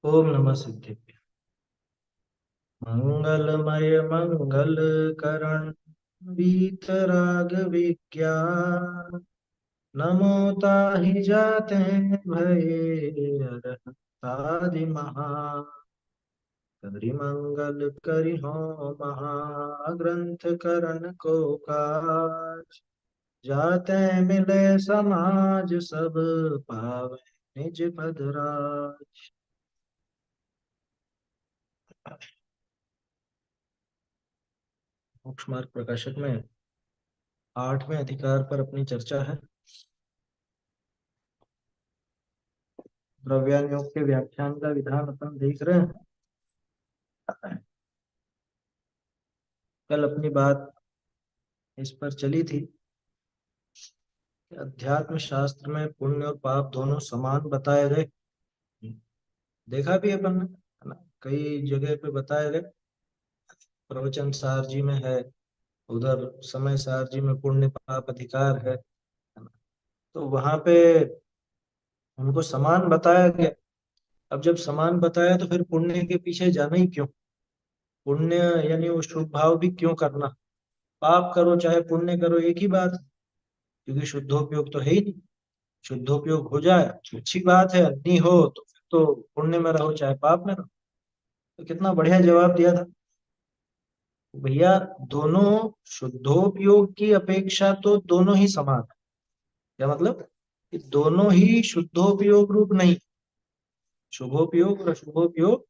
ओम नमः सिद्धेभ्य। मंगलमय मंगल करण वीतराग विज्ञान नमो ताहि जाते भये अरहतादि महा करि मंगल करि हो महाग्रंथ करण को काज जाते मिले समाज सब पावे निज पद राज। मोक्ष मार्ग प्रकाशक में 8वें अधिकार पर अपनी चर्चा है। द्रव्यान योग के व्याख्यान का विधान अपन देख रहे हैं। कल अपनी बात इस पर चली थी कि अध्यात्म शास्त्र में पुण्य और पाप दोनों समान बताए गए। देखा भी अपन ने, है ना, कई जगह पे बताए गए। प्रवचन सार जी में है, उधर समय सार जी में पुण्य पाप अधिकार है ना। तो वहां पे उनको समान बताया गया। अब जब समान बताया तो फिर पुण्य के पीछे जाना ही क्यों? पुण्य यानी वो शुभ भाव भी क्यों करना? पाप करो चाहे पुण्य करो एक ही बात है, क्योंकि शुद्धोपयोग तो है ही नहीं। शुद्धोपयोग हो जाए तो अच्छी बात है, नहीं हो तो फिर तो पुण्य में रहो चाहे पाप में रहो। तो कितना बढ़िया जवाब दिया था भैया। दोनों शुद्धोपयोग की अपेक्षा तो दोनों ही समान है। क्या मतलब? कि दोनों ही शुद्धोपयोग रूप नहीं। शुभोपयोग और अशुभोपयोग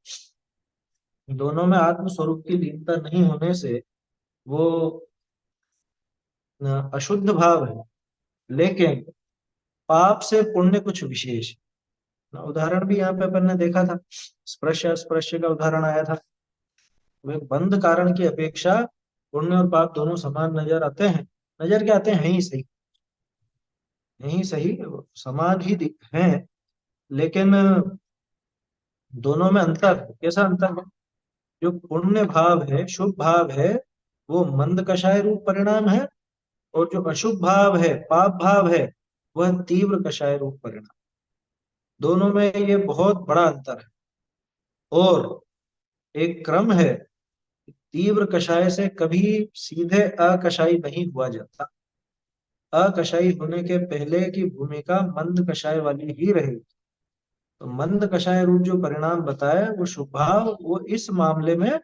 दोनों में आत्म स्वरूप की लीनता नहीं होने से वो अशुद्ध भाव है। लेकिन पाप से पुण्य कुछ विशेष है। उदाहरण भी यहाँ पे अपन ने देखा था, स्पर्श अस्पृश्य का उदाहरण आया था। वे बंध कारण की अपेक्षा पुण्य और पाप दोनों समान नजर आते हैं। नजर क्या आते हैं? हैं ही सही, हैं ही सही, समान ही हैं। लेकिन दोनों में अंतर है। कैसा अंतर है? जो पुण्य भाव है, शुभ भाव है, वो मंद कषाय रूप परिणाम है। और जो अशुभ भाव है, पाप भाव है, वह तीव्र कषाय रूप परिणाम। दोनों में ये बहुत बड़ा अंतर है। और एक क्रम है, तीव्र कषाय से कभी सीधे अकषाई नहीं हुआ जाता। अकषाई होने के पहले की भूमिका मंद कषाय वाली ही रहेगी। तो मंद कषाय रूप जो परिणाम बताए वो शुभ भाव, वो इस मामले में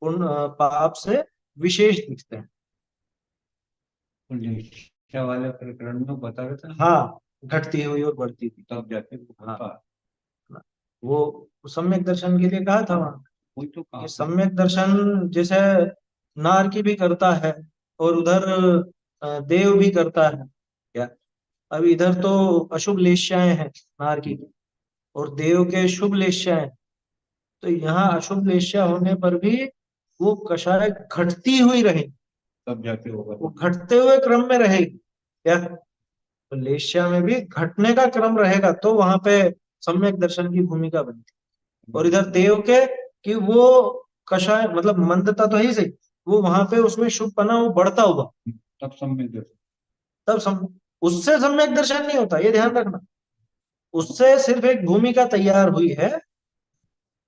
उन पाप से विशेष दिखते हैं। शिक्षा वाले प्रकरण में बता रहे थे। हाँ, घटती हुई और बढ़ती हुई। तब जाके वो हाँ, होता। वो सम्यक दर्शन के लिए कहा था वहां। वही तो कहा ये था। सम्यक दर्शन जैसे नार की भी करता है और उधर देव भी करता है। क्या? अब इधर तो अशुभ लेश्याएं हैं नार की, और देव के शुभ लेश्याएं। तो यहाँ अशुभ लेश्या होने पर भी वो कषाय घटती हुई रहेगी। तब जाके होगा। वो घटते हुए क्रम में रहेगी। क्या? तो लेश्या में भी घटने का क्रम रहेगा तो वहां पे सम्यक दर्शन की भूमिका बनती है। और इधर देव के कि वो कषाय मतलब मंदता तो है ही सही, वो वहां पे उसमें शुभ पना वो बढ़ता हुआ। तब सम्यक दर्शन। तब उससे सम्यक दर्शन नहीं होता, ये ध्यान रखना। उससे सिर्फ एक भूमिका तैयार हुई है।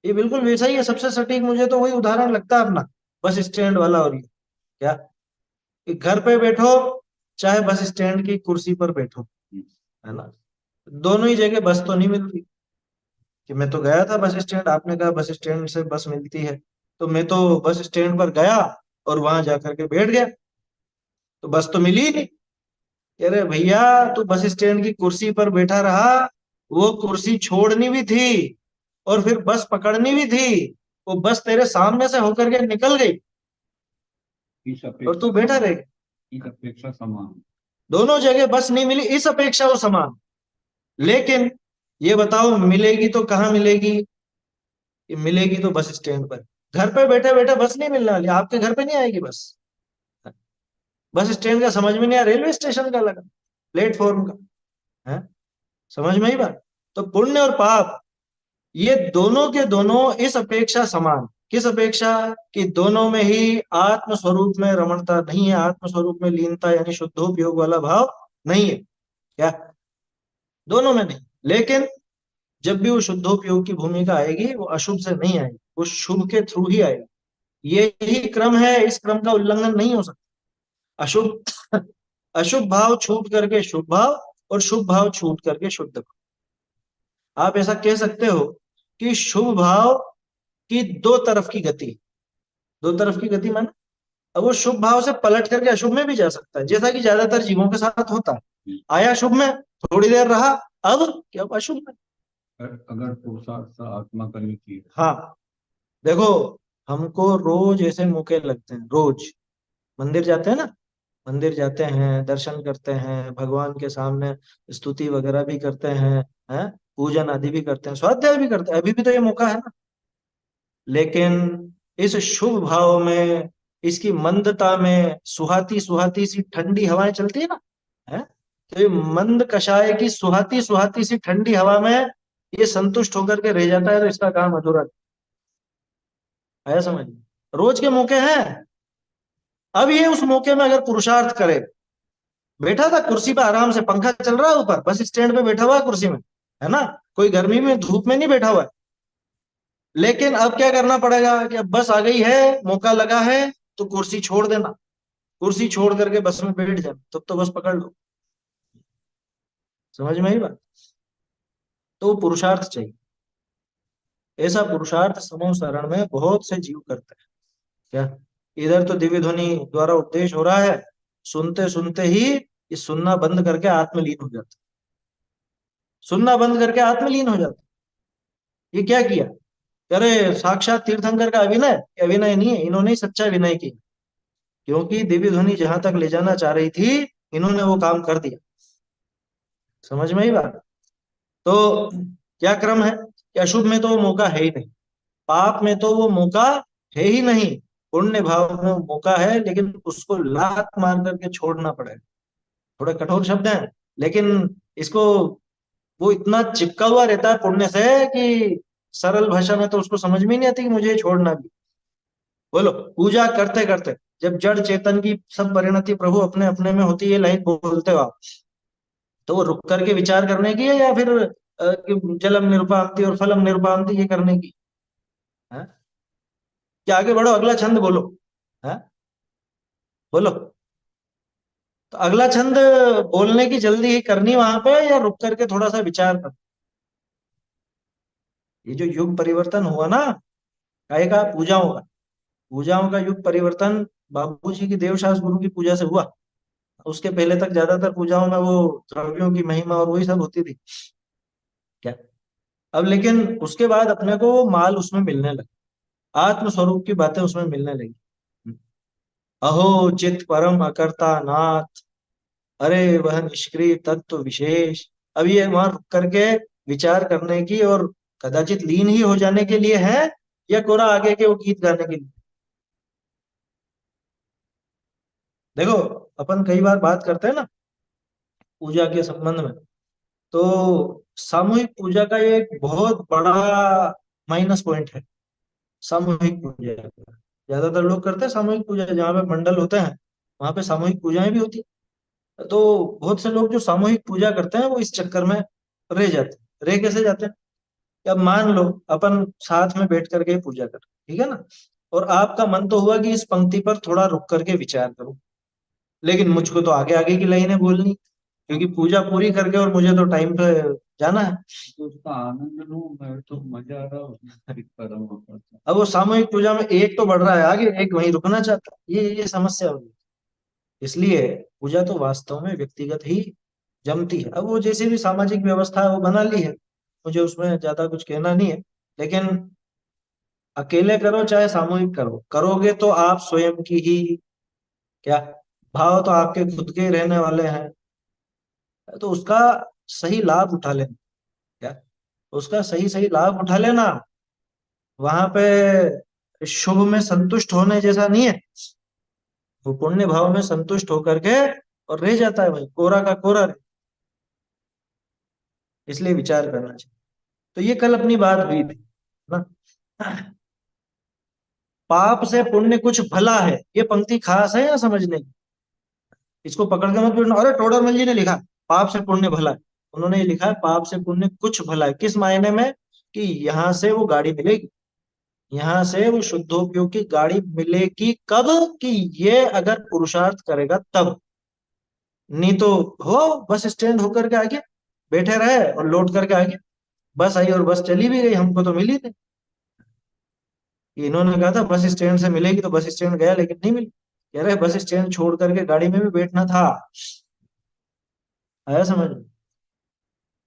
ये बिल्कुल वैसा ही है, सबसे सटीक मुझे तो वही उदाहरण लगता है अपना बस स्टैंड वाला। और ये क्या, कि घर पे बैठो चाहे बस स्टैंड की कुर्सी पर बैठो, है ना, दोनों ही जगह बस तो नहीं मिलती। कि मैं तो गया था बस स्टैंड, आपने कहा बस स्टैंड से बस मिलती है, तो मैं तो बस स्टैंड पर गया और वहां जाकर के बैठ गया, तो बस तो मिली ही नहीं। अरे भैया, तू बस स्टैंड की कुर्सी पर बैठा रहा, वो कुर्सी छोड़नी भी थी और फिर बस पकड़नी भी थी। वो बस तेरे सामने से होकर के निकल गई इस और अपेक्षा तू बैठा रह गया। इस अपेक्षा समान। दोनों जगह बस नहीं मिली, इस अपेक्षा वो समान। लेकिन ये बताओ मिलेगी तो कहाँ मिलेगी? ये मिलेगी तो बस स्टैंड पर। घर पे बैठे बैठे बस नहीं मिलने वाली, आपके घर पे नहीं आएगी बस। बस स्टैंड का समझ में नहीं आया, रेलवे स्टेशन का लगा, प्लेटफॉर्म का है। समझ में ही बात। तो पुण्य और पाप ये दोनों के दोनों इस अपेक्षा समान। किस अपेक्षा? कि दोनों में ही आत्म स्वरूप में रमणता नहीं है, आत्म स्वरूप में लीनता यानी शुद्धोपयोग वाला भाव नहीं है। क्या? दोनों में नहीं। लेकिन जब भी वो शुद्धोपयोग की भूमिका आएगी वो अशुभ से नहीं आएगी, वो शुभ के थ्रू ही आएगी। ये ही क्रम है, इस क्रम का उल्लंघन नहीं हो सकता। अशुभ अशुभ भाव छूट करके शुभ भाव, और शुभ भाव छूट करके शुद्ध भाव। आप ऐसा कह सकते हो कि शुभ भाव की दो तरफ की गति, दो तरफ की गति माने अब वो शुभ भाव से पलट करके अशुभ में भी जा सकता है, जैसा कि ज्यादातर जीवों के साथ होता है। आया शुभ में, थोड़ी देर रहा, अब क्या अशुभ में। अगर पुरुषार्थ से आत्मा करनी चाहिए। हाँ, देखो, हमको रोज ऐसे मौके लगते हैं, रोज मंदिर जाते हैं ना, मंदिर जाते हैं, दर्शन करते हैं, भगवान के सामने स्तुति वगैरह भी करते हैं, पूजन आदि भी करते हैं, स्वाध्याय भी करते हैं, अभी भी तो ये मौका है ना। लेकिन इस शुभ भाव में, इसकी मंदता में सुहाती सुहाती सी ठंडी हवाएं चलती है ना, है, तो ये मंद कषाय की सुहाती सुहाती सी ठंडी हवा में ये संतुष्ट होकर के रह जाता है, तो इसका काम अधूरा आया समझ में। रोज के मौके हैं। अब ये उस मौके में अगर पुरुषार्थ करे, बैठा था कुर्सी पे आराम से, पंखा चल रहा है ऊपर, बस स्टैंड पे बैठा हुआ है कुर्सी में, है ना, कोई गर्मी में धूप में नहीं बैठा हुआ है। लेकिन अब क्या करना पड़ेगा कि अब बस आ गई है, मौका लगा है, तो कुर्सी छोड़ देना, कुर्सी छोड़ करके बस में बैठ जाना, तब तो बस पकड़ लो। समझ में आई बात। तो वो पुरुषार्थ चाहिए। ऐसा पुरुषार्थ समूह शरण में बहुत से जीव करते हैं। क्या इधर तो दिव्य ध्वनि द्वारा उपदेश हो रहा है, सुनते सुनते ही ये सुनना बंद करके आत्मलीन हो जाता, सुनना बंद करके आत्मलीन हो जाता। ये क्या किया, अरे साक्षात तीर्थंकर का अभिनय, अभिनय नहीं है, इन्होंने ही सच्चा विनय किया। क्योंकि दिव्य ध्वनि जहां तक ले जाना चाह रही थी, इन्होंने वो काम कर दिया। समझ में ही बात। तो क्या क्रम है कि अशुभ में तो वो मौका है ही नहीं, पाप में तो वो मौका है ही नहीं, पुण्य भाव में वो मौका है, लेकिन उसको लात मार करके छोड़ना पड़ेगा। थोड़ा कठोर शब्द है, लेकिन इसको, वो इतना चिपका हुआ रहता है पुण्य से कि सरल भाषा में तो उसको समझ में ही नहीं आती कि मुझे ये छोड़ना भी। बोलो, पूजा करते करते जब जड़ चेतन की सब परिणति प्रभु अपने अपने में होती है, लाइन बोलते हो आप, तो वो रुक करके विचार करने की है, या फिर कि जलम निरुपांति और फलम निरुपांति ये करने की है। कि आगे बढ़ो, अगला छंद बोलो, है, बोलो। तो अगला छंद बोलने की जल्दी ही करनी वहां पे, या रुक करके थोड़ा सा विचार कर। ये जो युग परिवर्तन हुआ ना, काहे का, पूजाओं का, पूजाओं का युग परिवर्तन बाबूजी की देवशास्त्र गुरु की पूजा से हुआ। उसके पहले तक ज्यादातर पूजाओं में वो द्रव्यों की महिमा और वही सब होती थी। क्या, अब लेकिन उसके बाद अपने को वो माल उसमें मिलने लगा, आत्म स्वरूप की बातें उसमें मिलने लगी। अहो चित परम अकर्ता नाथ, अरे वह निष्क्रिय तत्व विशेष। अब ये वहां रुक करके विचार करने की और कदाचित लीन ही हो जाने के लिए है, या कोरा आगे के वो गीत गाने के लिए। देखो, अपन कई बार बात करते हैं ना पूजा के संबंध में, तो सामूहिक पूजा का ये एक बहुत बड़ा माइनस पॉइंट है। सामूहिक पूजा ज्यादातर लोग करते हैं, सामूहिक पूजा जहाँ पे मंडल होते हैं वहां पे सामूहिक पूजाएं भी होती है। तो बहुत से लोग जो सामूहिक पूजा करते हैं वो इस चक्कर में रह जाते हैं। रह कैसे जाते हैं, कि अब मान लो अपन साथ में बैठ करके पूजा कर, ठीक है ना, और आपका मन तो हुआ कि इस पंक्ति पर थोड़ा रुक करके विचार करूं, लेकिन मुझको तो आगे आगे की लाइनें बोलनी, क्योंकि पूजा पूरी करके और मुझे तो टाइम पे जाना है। तो उसका आनंद लूं मैं, तो मजा आ रहा उसमें कर रहा हूँ। अब वो सामूहिक पूजा में एक तो बढ़ रहा है आगे, एक वहीं रुकना चाहता है, ये समस्या होगी। इसलिए पूजा तो वास्तव में व्यक्तिगत ही जमती है। अब वो जैसे भी सामाजिक व्यवस्था है वो बना ली है, मुझे उसमें ज्यादा कुछ कहना नहीं है। लेकिन अकेले करो चाहे सामूहिक करो, करोगे तो आप स्वयं की ही, क्या, भाव तो आपके खुद के ही रहने वाले हैं, तो उसका सही लाभ उठा लेना। क्या, उसका सही सही लाभ उठा लेना। वहां पे शुभ में संतुष्ट होने जैसा नहीं है, वो पुण्य भाव में संतुष्ट होकर के और रह जाता है भाई, कोरा का कोरा रह। इसलिए विचार करना चाहिए। तो ये कल अपनी बात हुई थी ना, पाप से पुण्य कुछ भला है, ये पंक्ति खास है या समझने की। इसको पकड़ के मत बोलना, अरे टोडरमल जी ने लिखा पाप से पुण्य भला है। उन्होंने ये लिखा है पाप से पुण्य कुछ भला है, किस मायने में कि यहाँ से वो गाड़ी मिलेगी, यहाँ से वो शुद्धोपयोग की गाड़ी मिलेगी कब, कि ये अगर पुरुषार्थ करेगा तब। नहीं तो हो बस स्टैंड होकर के आगे बैठे रहे और लौट करके आगे, बस आई और बस चली भी गई, हमको तो मिली नहीं। इन्होंने कहा था बस स्टैंड से मिलेगी, तो बस स्टैंड गया लेकिन नहीं मिली। कह रहे बस स्टैंड छोड़ करके गाड़ी में भी बैठना था। आया समझ में?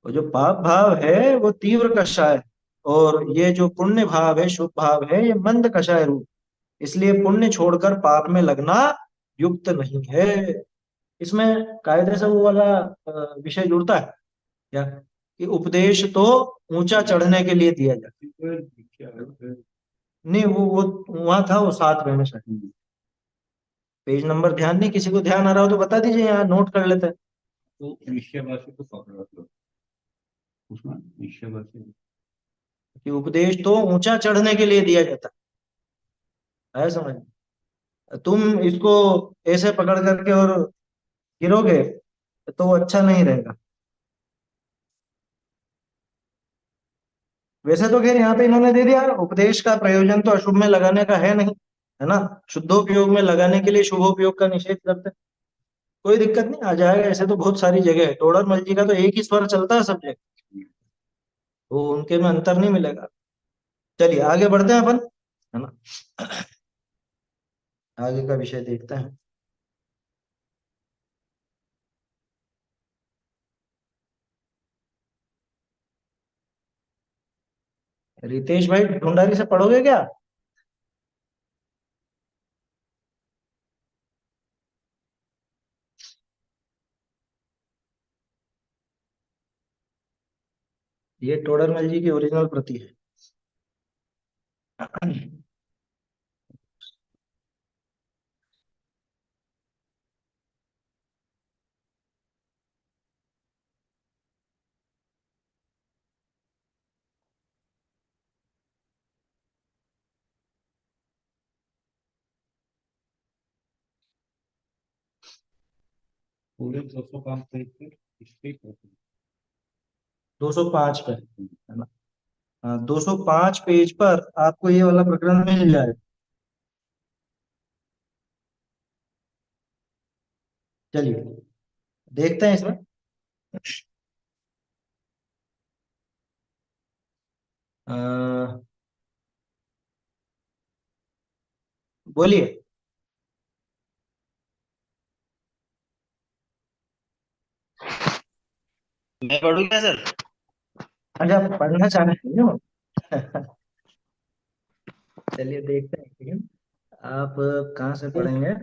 वो जो पाप भाव है वो तीव्र कषाय है, और ये जो पुण्य भाव है, शुभ भाव है, ये मंद कषाय रूप। इसलिए पुण्य छोड़कर पाप में लगना युक्त नहीं है। इसमें कायदे से वो वाला विषय जुड़ता है क्या, कि उपदेश तो ऊंचा चढ़ने के लिए दिया जाता क्या है? है। नहीं वो वहां था, वो 7वें में शायद। पेज नंबर ध्यान नहीं, किसी को ध्यान आ रहा हो तो बता दीजिए, यहाँ नोट कर लेते हैं। तो निश्चयवासी को पकड़ा लो उसमें, निश्चयवासी। कि उपदेश तो ऊंचा चढ़ने के लिए दिया जाता है समझ। तुम इसको ऐसे पकड़ करके और गिरोगे तो वो अच्छा नहीं रहेगा। वैसे तो खैर यहाँ पे इन्होंने दे दिया, उपदेश का प्रयोजन तो अशुभ में लगाने का है नहीं, है ना, शुद्धोपयोग में लगाने के लिए शुभोपयोग का निषेध करते हैं। कोई दिक्कत नहीं, आ जाएगा, ऐसे तो बहुत सारी जगह है, टोडर मल जी का तो एक ही स्वर चलता है सब जगह, तो उनके में अंतर नहीं मिलेगा। चलिए आगे बढ़ते हैं अपन, है ना, आगे का विषय देखते हैं। रितेश भाई भंडारी से पढ़ोगे क्या? ये टोडरमल जी की ओरिजिनल प्रति है। पूरे 205 पेज पे इसके ही 205 पे, है ना, हाँ 205 पेज पर आपको ये वाला प्रकरण मिल जाएगा। चलिए देखते हैं इसमें। अ, बोलिए। मैं पढ़ू क्या सर? अच्छा आप पढ़ना चाह रहे हैं ना? चलिए देखते हैं, ठीक है? आप कहाँ से पढ़ेंगे?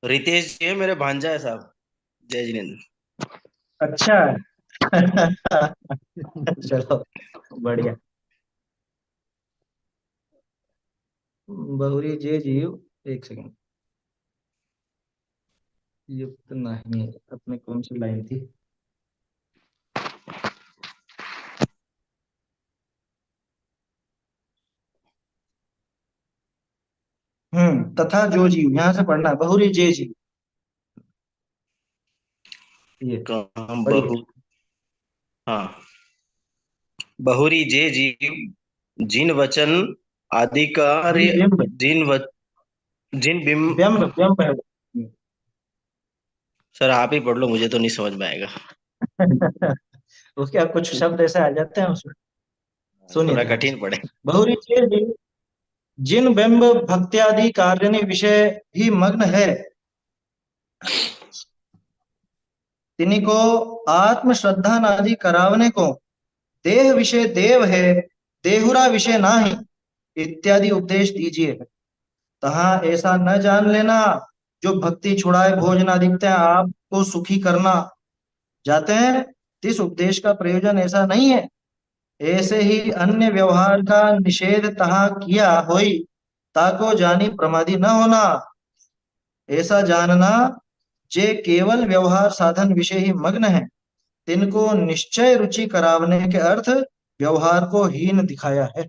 रितेश जी है, मेरे भांजा है साहब। जय जिनेन्द्र। अच्छा। चलो बढ़िया। बहुरी जे जीव, एक सेकंड, युक्त नहीं, अपने कौन सी लाइन थी? तथा जो जीव, यहाँ से पढ़ना है, बहुरी जे जीव, ये काम पढ़िए। बहु हाँ, बहुरी जे जीव, जिन वचन आदि जिन कार्य, बिंब, जिन व, जिन बिम। व्यंब व्यंब है वो। सर आप ही पढ़ लो, मुझे तो नहीं समझ में आएगा। उसके अब कुछ शब्द ऐसे आ जाते हैं उसमें, सुनिए थोड़ा ध्यान से। कठिन पड़े। बहुरी जे जीव, जिन बिंब भक्त्यादि कार्य विषय भी मग्न है, तिन्हीं को आत्म श्रद्धा नादि करावने को देह विषय देव है, देहुरा विषय नाही, इत्यादि उपदेश दीजिए। तहाँ ऐसा न जान लेना जो भक्ति छुड़ाए भोजन अधिकता आपको सुखी करना जाते हैं, इस उपदेश का प्रयोजन ऐसा नहीं है। ऐसे ही अन्य व्यवहार का निषेध तहाँ किया होई, ताको जानी प्रमादी न होना। ऐसा जानना जे केवल व्यवहार साधन विषय ही मग्न है, तिनको निश्चय रुचि करावने के अर्थ व्यवहार को हीन दिखाया है।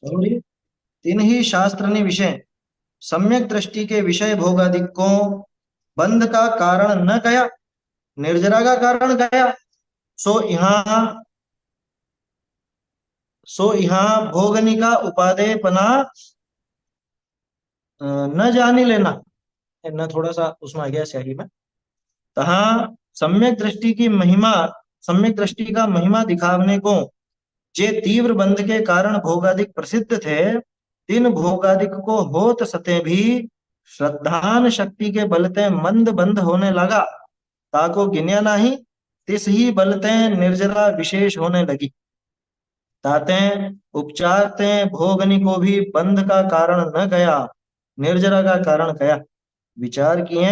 और तीन ही शास्त्र ने विषय सम्यक दृष्टि के विषय भोगादि को बंध का कारण न कहा, निर्जरा का कारण गया। सो यहाँ भोगनी का उपादेय पना न जानी लेना, न थोड़ा सा उसमें आ गया स्याही में। तहाँ सम्यक दृष्टि की महिमा, सम्यक दृष्टि का महिमा दिखावने को जे तीव्र बंध के कारण भोगादिक प्रसिद्ध थे, तीन भोगादिक को होत सते भी श्रद्धान शक्ति के बलते मंद बंध होने लगा, ताको गिन्या नाही, तिस ही बलते निर्जरा विशेष होने लगी। ताते उपचार ते भोगनी को भी बंध का कारण न गया, निर्जरा का कारण गया। विचार किए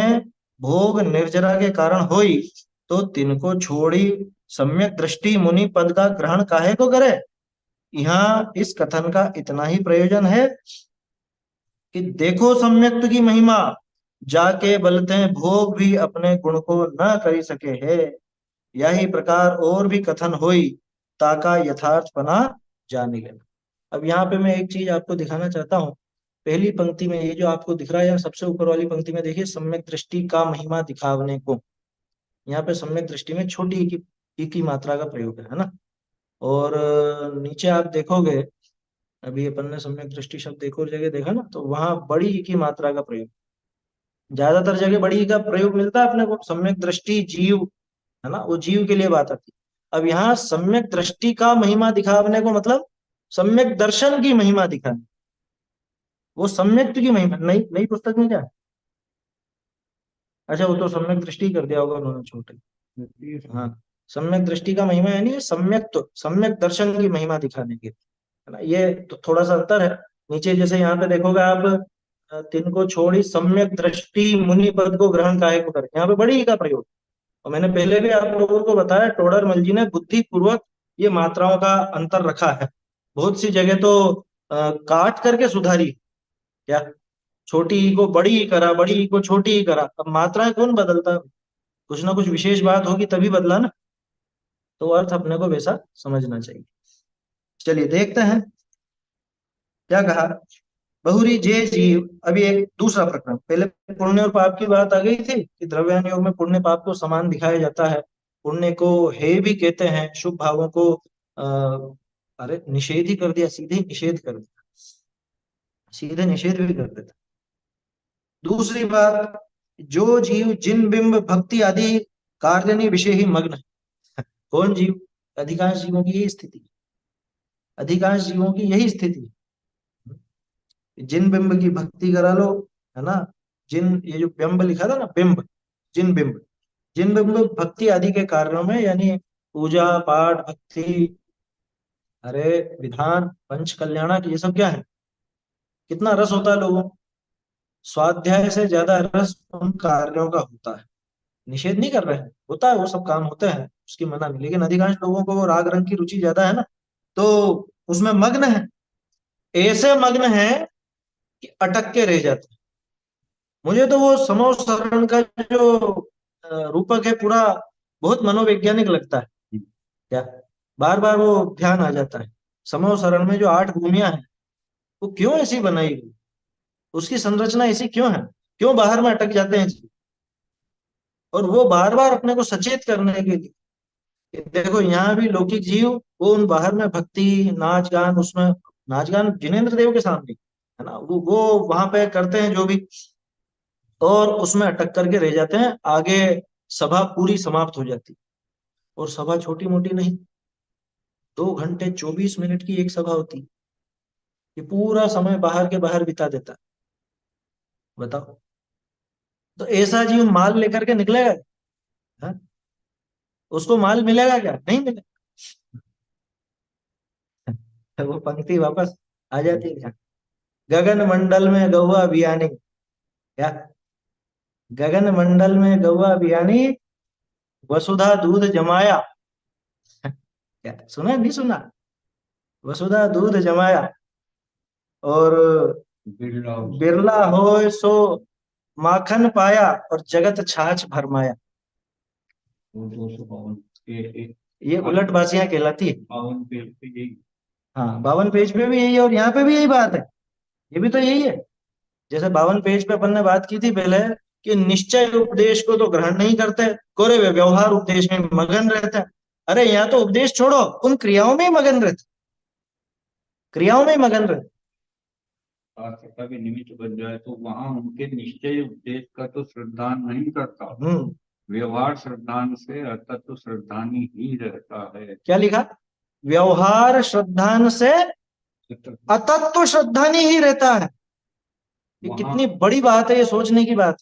भोग निर्जरा के कारण होई, तो तिनको छोड़ी सम्यक दृष्टि मुनि पद का ग्रहण काहे को करे। यहाँ इस कथन का इतना ही प्रयोजन है कि देखो सम्यक्त की महिमा, जाके बलते भोग भी अपने गुण को न कर सके है। यही प्रकार और भी कथन होई, ताका यथार्थपना जानी लेना। अब यहाँ पे मैं एक चीज आपको दिखाना चाहता हूँ। पहली पंक्ति में ये जो आपको दिख रहा है, सबसे ऊपर वाली पंक्ति में देखिए, सम्यक दृष्टि का महिमा दिखावने को। यहाँ पे सम्यक दृष्टि में छोटी ई की मात्रा का प्रयोग है ना। और नीचे आप देखोगे, अभी अपन ने सम्यक दृष्टि शब्द एक और जगह देखा ना, तो वहां बड़ी ई की मात्रा का प्रयोग, ज्यादातर जगह बड़ी ई का प्रयोग मिलता है अपने को। सम्यक दृष्टि जीव है ना, वो जीव के लिए बात आती है। अब यहाँ सम्यक दृष्टि का महिमा दिखाने को मतलब सम्यक दर्शन की महिमा दिखाने, वो सम्यक की महिमा। नई नई पुस्तक में क्या है? अच्छा, वो तो सम्यक दृष्टि कर दिया होगा उन्होंने छोटे। हाँ, सम्यक दृष्टि का महिमा यानी सम्यक, तो सम्यक दर्शन की महिमा दिखाने की है ना। ये तो थोड़ा सा अंतर है। नीचे जैसे यहाँ पे देखोगे आप, तिनको छोड़ी सम्यक दृष्टि मुनि पद को ग्रहण काहे को करे, यहाँ पे बड़ी ई का प्रयोग। और मैंने पहले भी आप लोगों को बताया, टोडरमल जी ने बुद्धि पूर्वक ये मात्राओं का अंतर रखा है। बहुत सी जगह तो काट करके सुधारी, क्या छोटी ई को बड़ी ई करा, बड़ी ई को छोटी ई करा। अब मात्राएं कौन बदलता है? कुछ ना कुछ विशेष बात होगी तभी बदला ना, तो अर्थ अपने को वैसा समझना चाहिए। चलिए देखते हैं क्या कहा। बहुरी जे जीव, अभी एक दूसरा प्रकरण। पहले पुण्य और पाप की बात आ गई थी कि द्रव्यान योग में पुण्य पाप को समान दिखाया जाता है। पुण्य को हे भी कहते हैं, शुभ भावों को अरे निषेध ही कर दिया, सीधे ही निषेध कर दिया, सीधे निषेध भी कर देता। दूसरी बात, जो जीव जिन बिंब भक्ति आदि कार्य विषय ही मग्न है। कौन जीव? अधिकांश जीवों की यही स्थिति, अधिकांश जीवों की यही स्थिति। जिन बिंब की भक्ति करा लो, है ना। जिन, ये जो बिंब लिखा था ना, बिंब, जिन बिंब, जिन बिंब भक्ति आदि के कार्यों में, यानी पूजा पाठ भक्ति, अरे विधान पंच कल्याणक, ये सब क्या है? कितना रस होता है लोगों को। स्वाध्याय से ज्यादा रस उन कार्यों का होता है। निषेध नहीं कर रहे हैं, होता है, वो सब काम होते हैं, उसकी मना नहीं। लेकिन अधिकांश लोगों को वो राग रंग की रुचि ज्यादा है ना, तो उसमें मग्न है। ऐसे मग्न है कि अटक के रह जाते हैं। मुझे तो वो समो शरण का जो रूपक है पूरा, बहुत मनोवैज्ञानिक लगता है। क्या, बार बार वो ध्यान आ जाता है। समो शरण में जो 8 भूमियां हैं, वो क्यों ऐसी बनाई गई, उसकी संरचना ऐसी क्यों है, क्यों बाहर में अटक जाते हैं जी? और वो बार बार अपने को सचेत करने के लिए, देखो यहाँ भी लौकिक जीव, वो उन बाहर में भक्ति, नाच गान, उसमें नाच गान जिनेंद्र देव के सामने, है ना, वो वहां पे करते हैं जो भी, और उसमें अटक करके रह जाते हैं। आगे सभा पूरी समाप्त हो जाती, और सभा छोटी मोटी नहीं, 2 घंटे 24 मिनट की एक सभा होती। ये पूरा समय बाहर के बाहर बिता देता है। बताओ, तो ऐसा जीव माल लेकर के निकलेगा? हाँ? उसको माल मिलेगा क्या? नहीं मिलेगा। तो वो पंक्ति वापस आ जाती है क्या? गगन मंडल में गौआ बियानी, क्या, गगन मंडल में गौआ बियानी, वसुधा दूध जमाया। क्या सुना, नहीं सुना? वसुधा दूध जमाया, और बिरला बिरला होय सो माखन पाया, और जगत छाछ भरमाया। 252 के ये उलट बासियां कहलाती है। 52 पेज पे यही। हाँ, 52 पेज पे भी यही है, और यहाँ पे भी यही बात है। ये भी तो यही है। जैसे 52 पेज पे अपन ने बात की थी पहले, कि निश्चय उपदेश को तो ग्रहण नहीं करते, कोरे वे व्यवहार उपदेश में मगन रहते हैं। अरे यहाँ तो उपदेश छोड़ो, उन क्रियाओं में ही मगन रहते, क्रियाओं में ही मगन रहते। आस्था भी निमित्त बन जाए तो वहां उनके निश्चय उपदेश का तो श्रद्धान नहीं करता, हम्म, व्यवहार श्रद्धान से अर्थात तो श्रद्धानी ही रहता है। क्या लिखा? व्यवहार श्रद्धान से अतत्व श्रद्धानी ही रहता है। ये वहां कितनी बड़ी बात है, ये सोचने की बात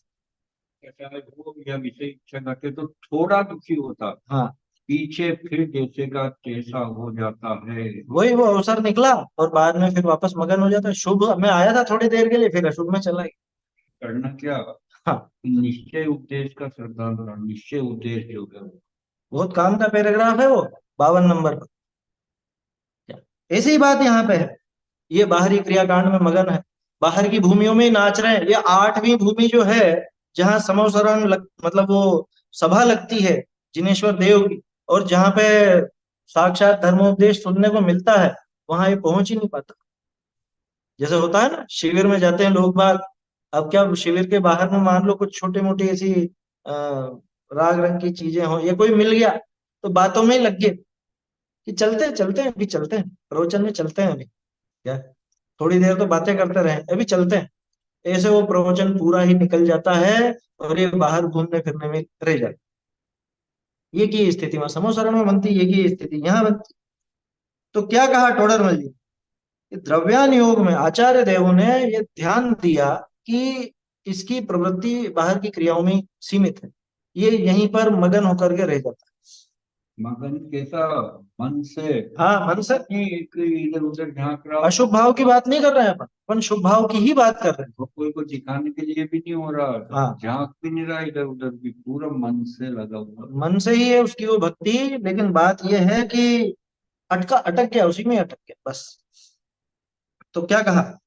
चाहे वो या विषय इच्छा करते तो थोड़ा दुखी होता, है। हाँ, पीछे फिर जैसे का तैसा हो जाता है। वही वो अवसर निकला और बाद में फिर वापस मगन हो जाता है। शुभ में आया था थोड़ी देर के लिए, फिर अशुभ में चला गया। करना क्या, हाँ, निश्चय उपदेश का श्रद्धान होना, निश्चय उपदेश जो है वो। बहुत काम का पैराग्राफ है वो, 52 नंबर पर। ऐसी ही बात यहाँ पे है। ये बाहरी क्रियाकांड में मगन है, बाहर की भूमियों में ही नाच रहे हैं। ये 8वीं भूमि जो है, जहाँ समवसरण मतलब वो सभा लगती है जिनेश्वर देव की, और जहाँ पे साक्षात धर्मोपदेश सुनने को मिलता है, वहां ये पहुंच ही नहीं पाता। जैसे होता है ना, शिविर में जाते हैं लोग बाग। अब क्या शिविर के बाहर में मान लो कुछ छोटी मोटी ऐसी राग रंग की चीजें हो, या कोई मिल गया तो बातों में ही लग गए कि चलते हैं चलते हैं, अभी चलते हैं प्रवचन में, चलते हैं अभी, क्या थोड़ी देर तो बातें करते रहे, अभी चलते हैं। ऐसे वो प्रवचन पूरा ही निकल जाता है और ये बाहर घूमने फिरने में रह जाता। ये की स्थिति में समोसरण में बनती, ये की स्थिति यहाँ बनती। तो क्या कहा टोडरमल जी, कि द्रव्यान योग में आचार्य देवों ने ये ध्यान दिया कि इसकी प्रवृत्ति बाहर की क्रियाओं में सीमित है, ये यहीं पर मगन होकर के रह जाता मगन कैसा, मन से, है। हाँ, मन से। इधर उधर झांक रहा हो, अशुभ भाव की बात नहीं कर रहे हैं अपन शुभ भाव की ही बात कर रहे हैं। वो कोई को दिखाने के लिए भी नहीं हो रहा, हाँ, झांक भी नहीं रहा इधर उधर भी, पूरा मन से लगा हुआ। मन से ही है उसकी वो भक्ति। लेकिन बात यह है कि अटक गया, उसी में अटक गया बस। तो क्या कहा,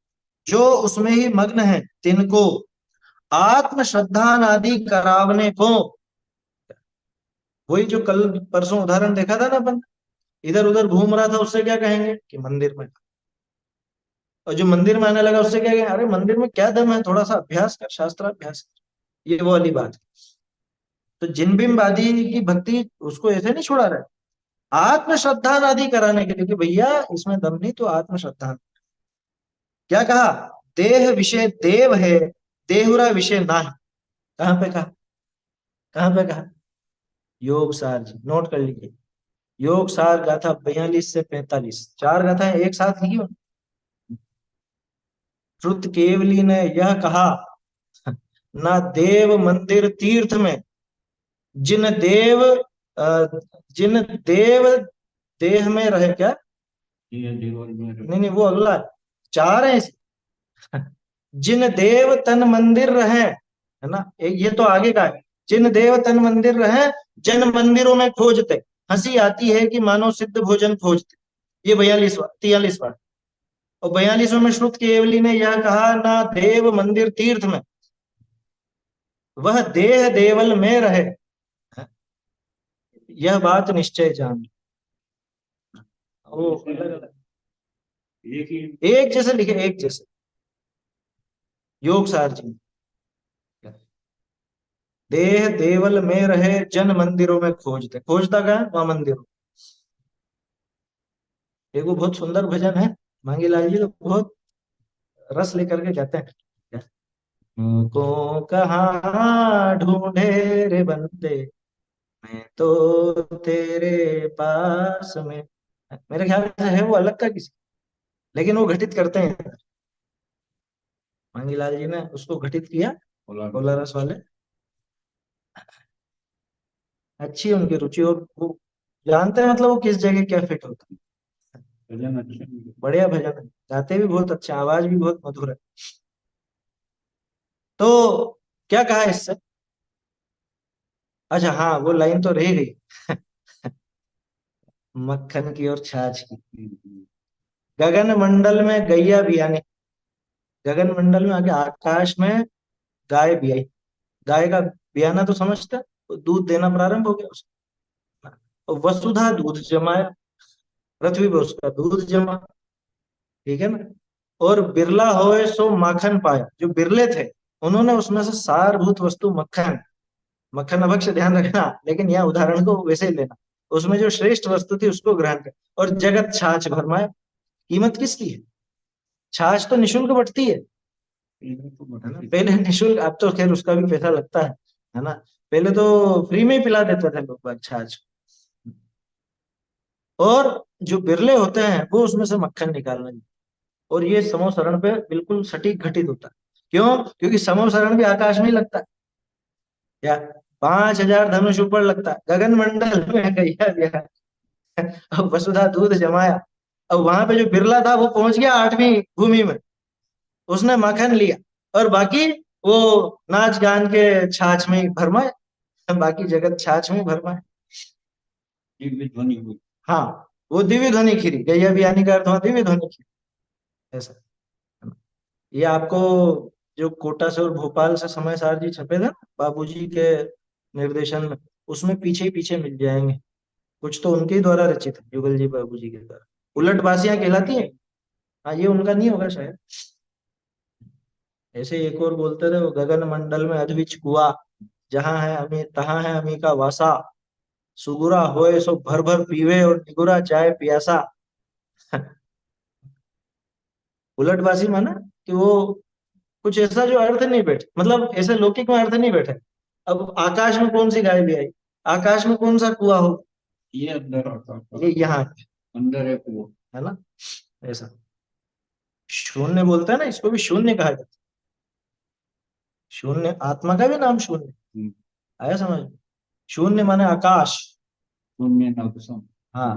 जो उसमें ही मग्न है तिनको आत्म श्रद्धान आदि करावने को, वही जो कल परसों उदाहरण देखा था ना अपन, इधर उधर घूम रहा था, उससे क्या कहेंगे कि मंदिर में। और जो मंदिर में आने लगा उससे क्या कहेंगे, अरे मंदिर में क्या दम है, थोड़ा सा अभ्यास कर, शास्त्राभ्यास कर। ये वो वाली बात है। तो जिन बिंबादी की भक्ति उसको ऐसे नहीं छुड़ा रहे, आत्म श्रद्धान आदि कराने के लिए कि भैया इसमें दम नहीं, तो आत्म श्रद्धान। क्या कहा, देह विषय देव है, देहुरा विषय ना है। कहाँ पे कहा, कहाँ पे कहा? योग सार जी, नोट कर लीजिए। योग सार गाथा 42 से 45, 4 गाथाएं एक साथ लिखी हो। श्रुत केवली ने यह कहा, ना देव मंदिर तीर्थ में जिन देव जिन देव देह में रहे, क्या? ये देवर में नहीं वो अगला है। 4 है इसे। जिन देव तन मंदिर रहे, है ना, एक ये तो आगे का है। जिन देव तन मंदिर रहे, जन मंदिरों में खोजते, हंसी आती है कि मानो सिद्ध भोजन खोजते। ये 43वां और 42वें में श्रुत केवली ने यह कहा, ना देव मंदिर तीर्थ में, वह देह देवल में रहे, यह बात निश्चय जान। वो अलग अलग एक ही। एक जैसे लिखे, एक जैसे। योग सार जी, देह देवल में रहे, जन मंदिरों में खोजते, खोजता क्या है, वहां मंदिरों। एक वो बहुत सुंदर भजन है, मांगीलाल जी तो बहुत रस लेकर के गाते हैं। को कहाँ ढूंढे रे बंदे, मैं तो तेरे पास में। मेरे ख्याल से है वो अलग का किसी, लेकिन वो घटित करते हैं। मांगीलाल जी ने उसको घटित किया, बोला कोलारस वाले। अच्छी है उनकी रुचि, और वो जानते हैं मतलब वो किस जगह क्या फिट होता है। भजन अच्छा नहीं है। बढ़िया भजन है, गाते भी बहुत अच्छा, आवाज भी बहुत मधुर है। तो क्या कहा इससे, अच्छा हाँ वो लाइन तो रह गई। मक्खन की और छाछ की। गगन मंडल में गैया भी आने, गगन मंडल में आगे आकाश में गाय भी आई। गाय का बियाना तो समझता है, तो दूध देना प्रारंभ हो गया उसका। और वसुधा दूध जमाया, पृथ्वी पर उसका दूध जमा, ठीक है ना। और बिरला होए सो माखन पाया, जो बिरले थे उन्होंने उसमें से सारभूत वस्तु मक्खन, मक्खन अभक्ष्य ध्यान रखना, लेकिन यह उदाहरण को वैसे ही लेना, उसमें जो श्रेष्ठ वस्तु थी उसको ग्रहण कर, और जगत छाछ भरमाए। कीमत किसकी है? छाछ तो निशुल्क बटती है ना? पहले निशुल्क, अब तो खैर उसका भी पैसा लगता है ना? पहले तो फ्री में ही पिला देते थे लोग बाग छाछ। और जो बिरले होते हैं वो उसमें से मक्खन निकालना, और ये समोसरण पे बिल्कुल सटीक घटित होता है। क्यों? क्योंकि समोसरण भी आकाश में ही लगता है, या 5,000 धनुष ऊपर लगता है, गगन मंडल में गैया गया। अब वसुधा दूध जमाया, अब वहां पे जो बिरला था वो पहुंच गया 8वीं भूमि में, उसने माखन लिया, और बाकी वो नाच गान के छाछ में ही भरमाए, बाकी जगत छाछ में ही भरमाए। दिव्य ध्वनि हुई। हाँ, वो दिव्य ध्वनि खीरी, गैया भी आने का अर्थ हुआ दिव्य ध्वनि खीरी, ऐसा। ये आपको जो कोटा से और भोपाल से समय सार जी छपे थे ना बाबूजी के निर्देशन में, उसमें पीछे ही पीछे मिल जाएंगे। कुछ तो उनके ही द्वारा रचित है, युगल जी बाबूजी के द्वारा। उलट बासियां कहलाती है। हाँ, ये उनका नहीं होगा शायद। ऐसे एक और बोलते थे वो, गगन मंडल में अद्विच कुआ, जहां है अमी तहां है अमी का वासा, सुगुरा होए सो भर भर पीवे और निगुरा चाय पियासा। उलटबाजी माना कि वो कुछ ऐसा जो अर्थ नहीं बैठे, मतलब ऐसे लौकिक में अर्थ नहीं बैठे। अब आकाश में कौन सी गाय भी आई, आकाश में कौन सा कुआ हो, ये अंदर आता है। ये यहाँ अंदर है वो। है ना, ऐसा। शून्य बोलते हैं ना, इसको भी शून्य कहा जाता है। शून्य, आत्मा का भी नाम शून्य, आया समझ में? शून्य माने आकाश। शून्य नवसम। हाँ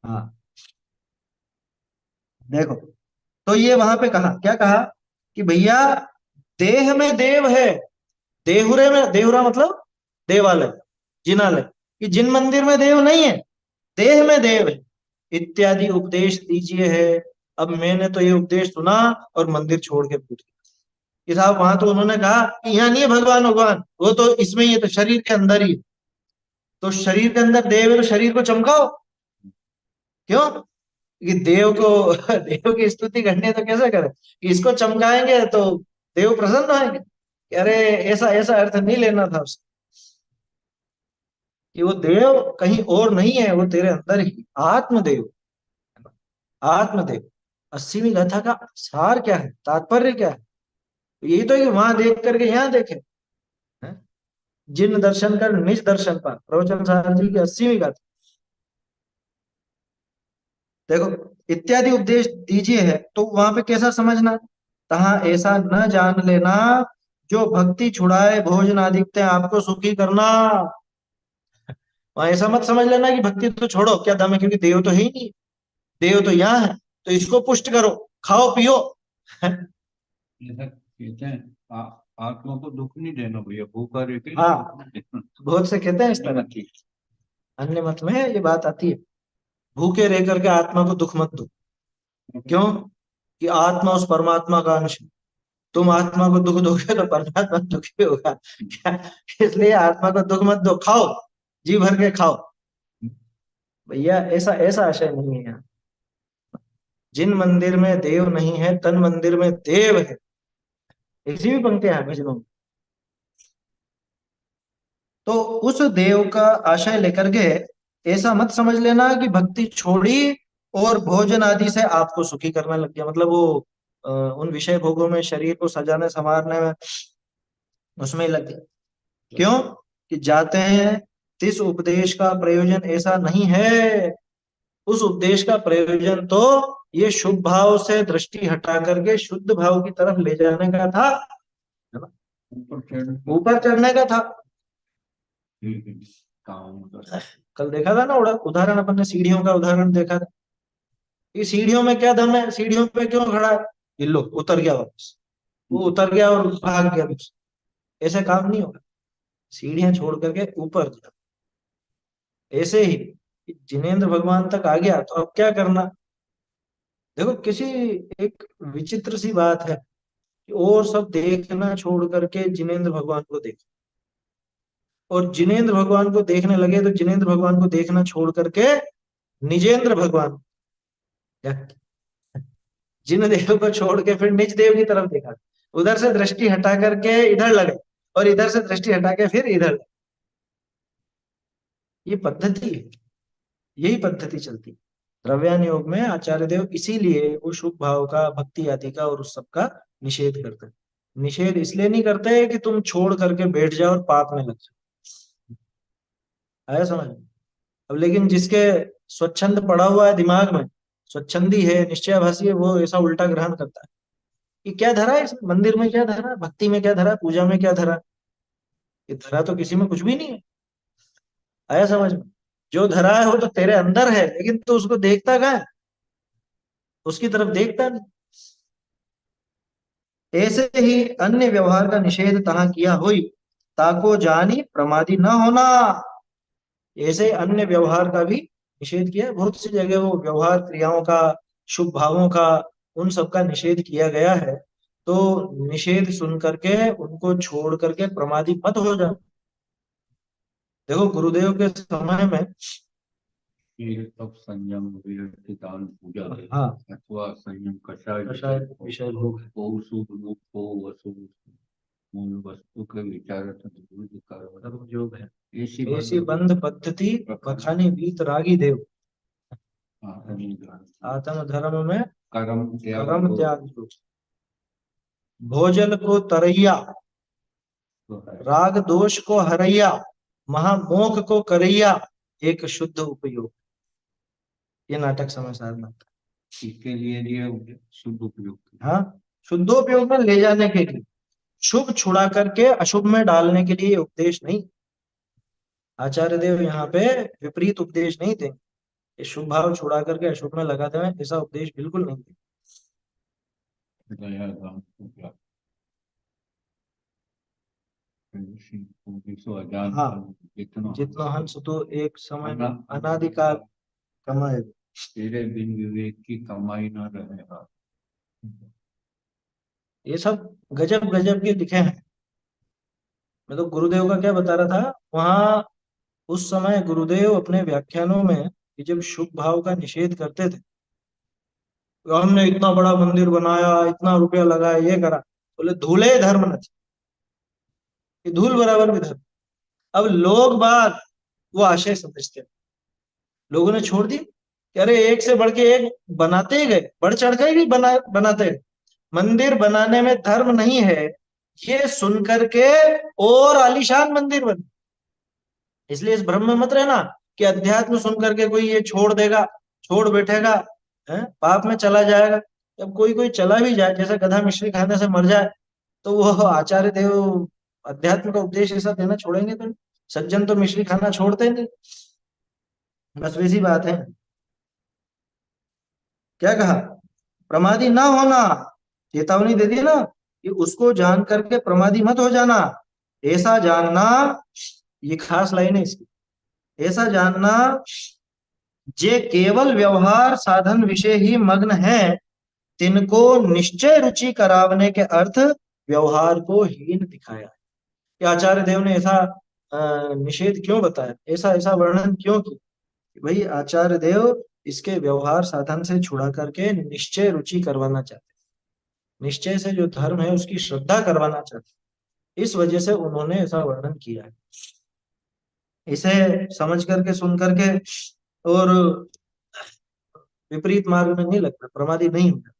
हाँ, देखो, तो ये वहां पे कहा, क्या कहा कि भैया देह में देव है, देहुरे में, देहुरा मतलब देवालय, जिनालय, कि जिन मंदिर में देव नहीं है, देह में देव है, इत्यादि उपदेश दीजिए है। अब मैंने तो ये उपदेश सुना और मंदिर छोड़ के पूछ गया कि साहब, वहां तो उन्होंने कहा कि यहाँ नहीं है भगवान, भगवान वो तो इसमें ही है, तो शरीर के अंदर ही है। तो शरीर के अंदर देव है तो शरीर को चमकाओ। क्यों? कि देव को देव की स्तुति करनी है तो कैसे करें, कि इसको चमकाएंगे तो देव प्रसन्न होंगे? कि अरे, ऐसा ऐसा अर्थ नहीं लेना था उसका, कि वो देव कहीं और नहीं है, वो तेरे अंदर ही आत्मदेव, आत्मदेव। 80वीं गाथा का सार क्या है, तात्पर्य क्या है? यही तो है कि वहां देख करके यहाँ देखे, हैं? जिन दर्शन कर निज दर्शन पा, प्रवचन सार जी की 80वीं गाथा। देखो, इत्यादि उपदेश दीजिए है, तो वहां पे कैसा समझना, तहा ऐसा न जान लेना, जो भक्ति छुड़ाए भोजन आदित्य आपको सुखी करना। वहां ऐसा मत समझ लेना कि भक्ति तो छोड़ो, क्या दम है, क्योंकि देव तो है ही नहीं, देव तो यहाँ है, तो इसको पुष्ट करो, खाओ पियो। ऐसा कहते हैं। आत्मा को दुख नहीं देना भैया, भूखा रह के हाँ, बहुत से कहते हैं इस तरह की, अन्य मत में ये बात आती है, भूखे रह करके आत्मा को दुख मत दो। क्यों? कि आत्मा उस परमात्मा का अंश है। तुम आत्मा को दुख दोगे तो परमात्मा दुखी होगा क्या? इसलिए आत्मा को दुख मत दो, खाओ, जी भर के खाओ। भैया ऐसा ऐसा आशय नहीं है यहाँ। जिन मंदिर में देव नहीं है, तन मंदिर में देव है, ऐसी भी पंक्तियां हैं भजनों में। तो उस देव का आशय लेकर के ऐसा मत समझ लेना कि भक्ति छोड़ी और भोजन आदि से आपको सुखी करने लग गया, मतलब वो उन विषय भोगों में, शरीर को सजाने संवारने में, उसमें ही लग गया। क्यों? कि जाते हैं तिस उपदेश का प्रयोजन ऐसा नहीं है। उस उपदेश का प्रयोजन तो ये शुभ भाव से दृष्टि हटा करके शुद्ध भाव की तरफ ले जाने का था, है ना? ऊपर चढ़ने का था। कल देखा था ना उदाहरण, अपन ने सीढ़ियों का उदाहरण देखा था, कि सीढ़ियों में क्या दम है, सीढ़ियों पे क्यों खड़ा है, ये लो उतर गया वापस, वो उतर गया और भाग गया वापस। ऐसे काम नहीं होगा, सीढ़ियां छोड़ करके ऊपर जाओ। ऐसे ही जिनेंद्र भगवान तक आ गया तो अब क्या करना। देखो, किसी एक विचित्र सी बात है कि और सब देखना छोड़ करके जिनेंद्र भगवान को देख, और जिनेंद्र भगवान को देखने लगे तो जिनेंद्र भगवान को देखना छोड़ करके निजेंद्र भगवान, या जिन देव को छोड़ के फिर निज देव की तरफ देखा। उधर से दृष्टि हटा करके इधर लगे और इधर से दृष्टि हटा के फिर इधर लगे। ये पद्धति है, यही पद्धति चलती है। द्रव्यान योग में आचार्य देव इसीलिए वो शुभ भाव का, भक्ति आदि का और उस सब का निषेध करते हैं। निषेध इसलिए नहीं करते कि तुम छोड़ करके बैठ जाओ और पाप में लग जाओ, आया समझ में? अब लेकिन जिसके स्वच्छंद पड़ा हुआ है दिमाग में, स्वच्छंदी है, निश्चयभाषी है, वो ऐसा उल्टा ग्रहण करता है कि क्या धरा है इसमें, मंदिर में क्या धरा है, भक्ति में क्या धरा है, पूजा में क्या धरा है? ये धरा तो किसी में कुछ भी नहीं है। आया समझ में? जो धरा है वो तो तेरे अंदर है, लेकिन तू उसको देखता कहाँ है? उसकी तरफ देखता नहीं। ऐसे ही अन्य व्यवहार का निषेध तहाँ किया हुई, ताको जानी प्रमादी न होना। ऐसे अन्य व्यवहार का भी निषेध किया है। बहुत सी जगह वो व्यवहार क्रियाओं का, शुभ भावों का, उन सब का निषेध किया गया है। तो निषेध सुन करके उनको छोड़ करके प्रमादी मत हो जाओ। देखो गुरुदेव के समय में, ये तब संयम विरक्ति दान पूजा है, हाँ, अथवा संयम कषाय कषाय विषय भोग है। को शुभ रूप को वसु मूल वस्तु के विचार कर्म योग है। ऐसी ऐसी बंध पद्धति बखानी बीत रागी देव। आत्म धर्म में कर्म कर्म त्याग योग। भोजल को तरैया, राग दोष को हरैया, महामोह को करैया, एक शुद्ध उपयोग। ये नाटक समय साधना इसके लिए शुद्ध उपयोग। हाँ, शुद्धोपयोग में ले जाने के लिए, शुभ छुड़ा करके अशुभ में डालने के लिए उपदेश नहीं। आचार्य देव यहाँ पे विपरीत उपदेश नहीं देंगे, शुभ भाव छुड़ा करके अशुभ में लगा दें, ऐसा उपदेश बिल्कुल नहीं देंगे। हाँ, जितना हंस तो एक समय में अनादिकाल कमाए, तेरे बिन विवेक की कमाई न रहेगा। ये सब गजब गजब के लिखे हैं। मैं तो गुरुदेव का क्या बता रहा था वहां, उस समय गुरुदेव अपने व्याख्यानों में कि जब शुभ भाव का निषेध करते थे, तो हमने इतना बड़ा मंदिर बनाया, इतना रुपया लगाया, ये करा, बोले धूले धर्म न थे, कि धूल बराबर भी धर्म। अब लोग बात वो आशय समझते हैं, लोगों ने छोड़ दी कि अरे एक से बढ़ के एक बनाते ही गए, बढ़ चढ़ के भी बनाते गए। मंदिर बनाने में धर्म नहीं है, ये सुन करके और आलीशान मंदिर बने। इसलिए इस भ्रम में मत रहना कि अध्यात्म सुन करके कोई ये छोड़ देगा, छोड़ बैठेगा, है पाप में चला जाएगा। जब कोई कोई चला भी जाए, जैसे गधा मिश्री खाने से मर जाए, तो वो आचार्य देव अध्यात्म का उपदेश ऐसा देना छोड़ेंगे तो नहीं। सज्जन तो मिश्री खाना छोड़ते नहीं। बस वैसी बात है। क्या कहा? प्रमादी ना होना, चेतावनी दे दी ना कि उसको जान करके प्रमादी मत हो जाना। ऐसा जानना, ये खास लाइन है इसकी, ऐसा जानना जे केवल व्यवहार साधन विषय ही मग्न है, तिनको निश्चय रुचि करावने के अर्थ व्यवहार को हीन दिखाया। कि आचार्य देव ने ऐसा निषेध क्यों बताया, ऐसा ऐसा वर्णन क्यों किया? भाई आचार्य देव इसके व्यवहार साधन से छुड़ा करके निश्चय रुचि करवाना चाहते, निश्चय से जो धर्म है उसकी श्रद्धा करवाना चाहते, इस वजह से उन्होंने ऐसा वर्णन किया है। इसे समझ करके, सुन करके और विपरीत मार्ग में नहीं लगता, प्रमादी नहीं होता।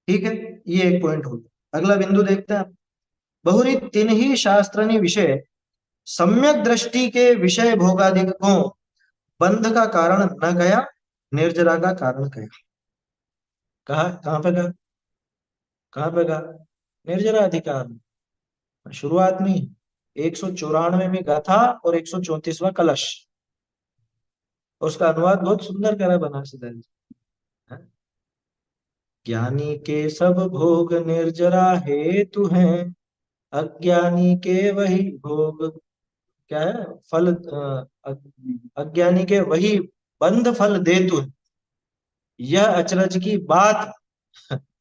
ठीक है, ये एक पॉइंट हो गया। अगला बिंदु देखते हैं। बहुरी तीन ही शास्त्रनी विषय सम्यक दृष्टि के विषय भोगादिक को बंध का कारण न गया, निर्जरा का कारण गया। कहा, कहां पे कहा, कहां पे कहा? निर्जरा अधिकार में, शुरुआत में 194 में गाथा और 134वां कलश। उसका अनुवाद बहुत सुंदर करा बनारसीदास जी। ज्ञानी के सब भोग निर्जरा हेतु हैं, अज्ञानी के वही भोग, क्या है, फल, अज्ञानी के वही बंध फल देतु है। यह अचरज की बात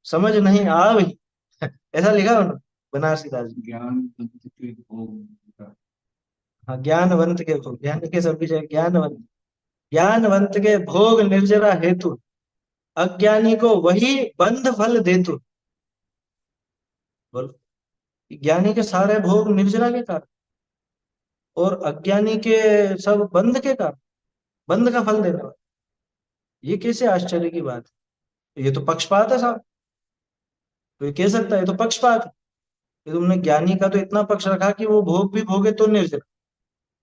समझ नहीं आवी। ऐसा लिखा उन्होंने बनारसीदास जी। ज्ञान के भोग, हाँ, ज्ञानवंत के भोग, ज्ञान के सब विषय ज्ञानवंत, ज्ञानवंत के भोग निर्जरा हेतु, अज्ञानी को वही बंध फल देतु। बोलो। ज्ञानी के सारे भोग निर्जरा के कारण और अज्ञानी के सब बंध के कारण, बंध का फल देने वाला। ये कैसे आश्चर्य की बात है? ये तो पक्षपात है साहब। तो ये कह सकता है ये तो पक्षपात है कि तुमने ज्ञानी का तो इतना पक्ष रखा कि वो भोग भी भोगे तो निर्जरा,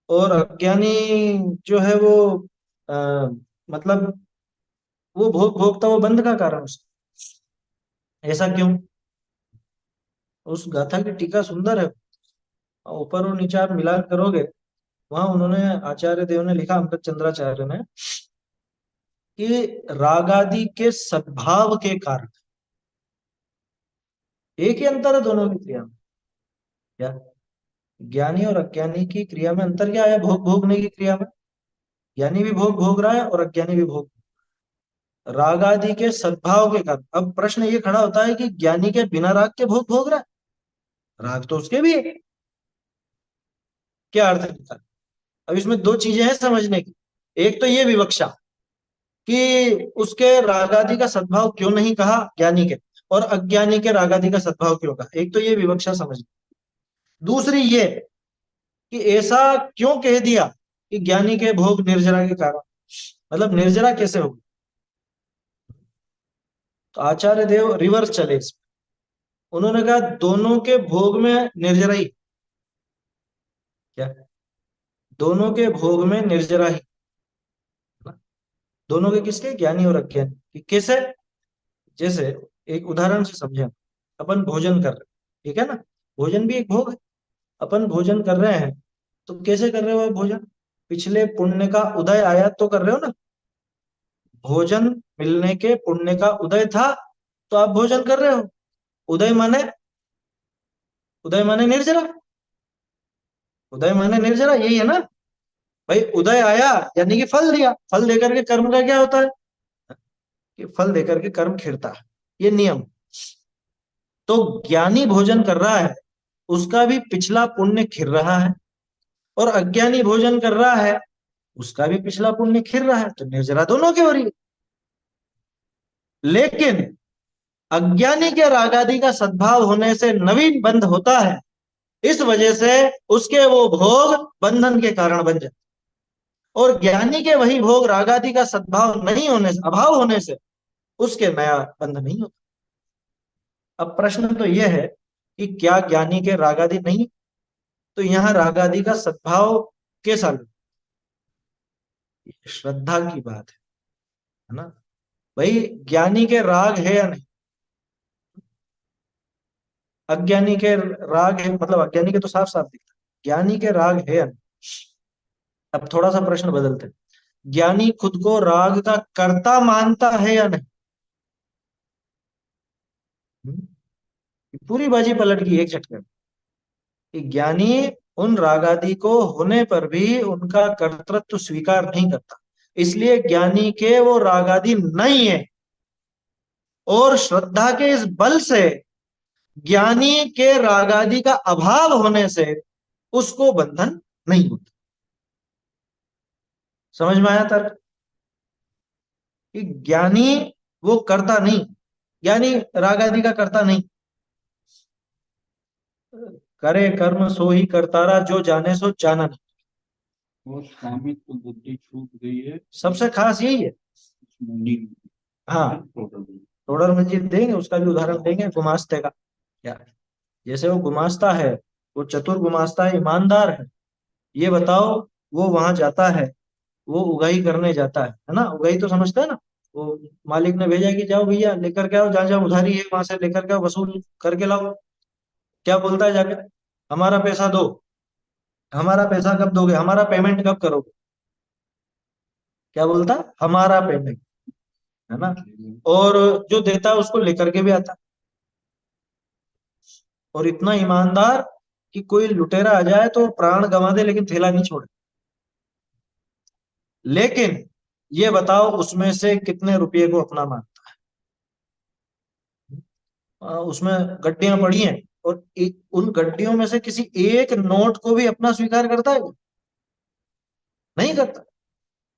और अज्ञानी जो है वो आ, मतलब वो भोग भोगता वो बंध का कारण उसका। ऐसा क्यों? उस गाथा की टीका सुंदर है, ऊपर और नीचे आप मिलान करोगे, वहां उन्होंने आचार्य देव ने लिखा, अंगद चंद्राचार्य ने, कि रागादि के सद्भाव के कारण, एक ही अंतर है दोनों की क्रिया में। क्या? ज्ञानी और अज्ञानी की क्रिया में अंतर क्या है? भोग भोगने की क्रिया में ज्ञानी भी भोग भोग रहा है और अज्ञानी भी भोग, रागादि के सद्भाव के कारण। अब प्रश्न ये खड़ा होता है कि ज्ञानी के बिना राग के भोग भोग रहा है, राग तो उसके भी है। क्या अर्थ निकाल? अब इसमें दो चीजें हैं समझने की। एक तो ये विवक्षा कि उसके रागादि का सद्भाव क्यों नहीं कहा ज्ञानी के, और अज्ञानी के रागादि का सद्भाव क्यों कहा, एक तो ये विवक्षा समझ। दूसरी ये कि ऐसा क्यों कह दिया कि ज्ञानी के भोग निर्जरा के कारण, मतलब निर्जरा कैसे होगी? तो आचार्य देव रिवर्स चले इसमें। उन्होंने कहा दोनों के भोग में निर्जरा ही। क्या? दोनों के भोग में निर्जरा ही। दोनों के किसके? ज्ञानी और अज्ञानी कि कैसे? जैसे एक उदाहरण से समझें। अपन भोजन कर रहे हैं, ठीक है ना? भोजन भी एक भोग है। अपन भोजन कर रहे हैं तो कैसे कर रहे हो आप भोजन? पिछले पुण्य का उदय आया तो कर रहे हो ना। भोजन मिलने के पुण्य का उदय था तो आप भोजन कर रहे हो। उदय माने, उदय माने निर्जरा। उदय माने निर्जरा, यही है ना भाई? उदय आया यानी कि फल दिया, फल देकर के कर्म का क्या होता है कि फल देकर के कर्म खिरता है, ये नियम। तो ज्ञानी भोजन कर रहा है, उसका भी पिछला पुण्य खिर रहा है, और अज्ञानी भोजन कर रहा है, उसका भी पिछला पुण्य खिर रहा है, तो निर्जरा दोनों की हो रही है। लेकिन अज्ञानी के रागादि का सद्भाव होने से नवीन बंध होता है, इस वजह से उसके वो भोग बंधन के कारण बन जाते, और ज्ञानी के वही भोग रागादि का सद्भाव नहीं होने से, अभाव होने से उसके नया बंध नहीं होता। अब प्रश्न तो यह है कि क्या ज्ञानी के रागादि नहीं? तो यहां रागादि का सद्भाव कैसा लगे? श्रद्धा की बात है ना भाई? ज्ञानी के राग है या नहीं? अज्ञानी के राग है, मतलब अज्ञानी के तो साफ साफ दिखता है, ज्ञानी के राग है या नहीं? अब थोड़ा सा प्रश्न बदलते हैं। ज्ञानी खुद को राग का कर्ता मानता है या नहीं? हम्म? पूरी बाजी पलट गई एक झटके में कि ज्ञानी उन रागादि को होने पर भी उनका कर्तृत्व स्वीकार नहीं करता, इसलिए ज्ञानी के वो रागादि नहीं है, और श्रद्धा के इस बल से ज्ञानी के रागादि का अभाव होने से उसको बंधन नहीं होता। समझ में आया तर्क? कि ज्ञानी वो करता नहीं, ज्ञानी राग आदि का करता नहीं। करे कर्म सो ही करतारा, जो जाने सो जाना नहीं। वो स्वामित्व बुद्धि छूट गई है सबसे खास यही है। मुनि हाँ, टोटल। टोडर मस्जिद देंगे, उसका भी उदाहरण देंगे गुमास्ते का। क्या? जैसे वो गुमास्ता है, वो चतुर गुमास्ता है, ईमानदार है। ये बताओ, वो वहां जाता है, वो उगाही करने जाता है ना? उगाही तो समझता है ना? वो मालिक ने भेजा कि जाओ भैया लेकर के आओ, जहाँ जहाँ उधारी है वहां से लेकर के आओ, वसूल करके लाओ। क्या बोलता है जाके? हमारा पैसा दो। हमारा पैसा कब दोगे? हमारा पेमेंट कब करोगे? क्या बोलता? हमारा पेमेंट, है ना? और जो देता है उसको लेकर के भी आता है, और इतना ईमानदार कि कोई लुटेरा आ जाए तो प्राण गंवा दे लेकिन थैला नहीं छोड़े। लेकिन ये बताओ उसमें से कितने रुपये को अपना मानता है? उसमें गड्डियां पड़ी हैं, और उन गड्डियों में से किसी एक नोट को भी अपना स्वीकार करता है? नहीं करता।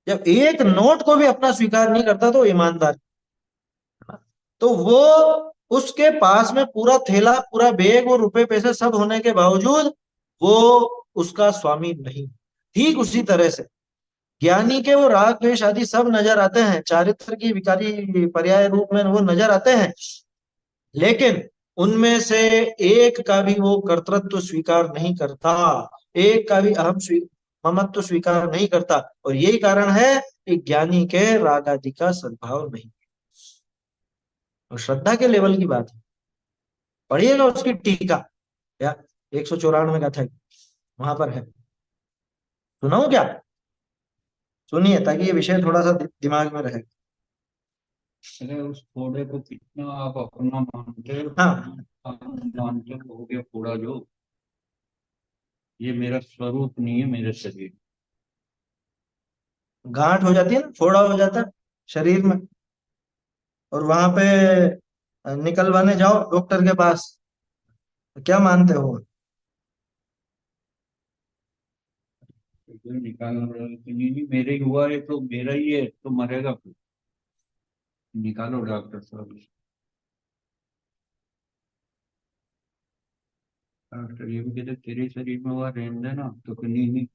जब एक नोट को भी अपना स्वीकार नहीं करता तो ईमानदार है ना? तो वो उसके पास में पूरा थैला, पूरा बैग और रुपए पैसे सब होने के बावजूद वो उसका स्वामी नहीं। ठीक उसी तरह से ज्ञानी के वो राग द्वेष आदि सब नजर आते हैं, चारित्र की विकारी पर्याय रूप में वो नजर आते हैं, लेकिन उनमें से एक का भी वो कर्तृत्व स्वीकार नहीं करता, एक का भी ममत्व स्वीकार नहीं करता। और यही कारण है कि ज्ञानी के राग आदि का सद्भाव नहीं। और श्रद्धा के लेवल की बात है, पढ़िएगा उसकी टीका या 194 का था, वहां पर है। सुनाऊं क्या? सुनिए ताकि ये विषय थोड़ा सा दिमाग में रहे। अरे उस घोड़े को कितना आप अपना मानते हो, हाँ, आप मानते हो गया घोड़ा जो, ये मेरा स्वरूप नहीं है, मेरा शरीर। गांठ हो जाती है ना, फोड़ा हो जाता है शरीर में, और वहां पे निकलवाने जाओ डॉक्टर के पास, तो क्या मानते हो? तो निकालना पड़ेगा कि नहीं नहीं मेरे ही हुआ है तो मेरा ही है तो मरेगा फिर, निकालो डॉक्टर साहब। डॉक्टर ये भी कहते तेरे शरीर में हुआ रहने देना, तो कि नहीं नहीं।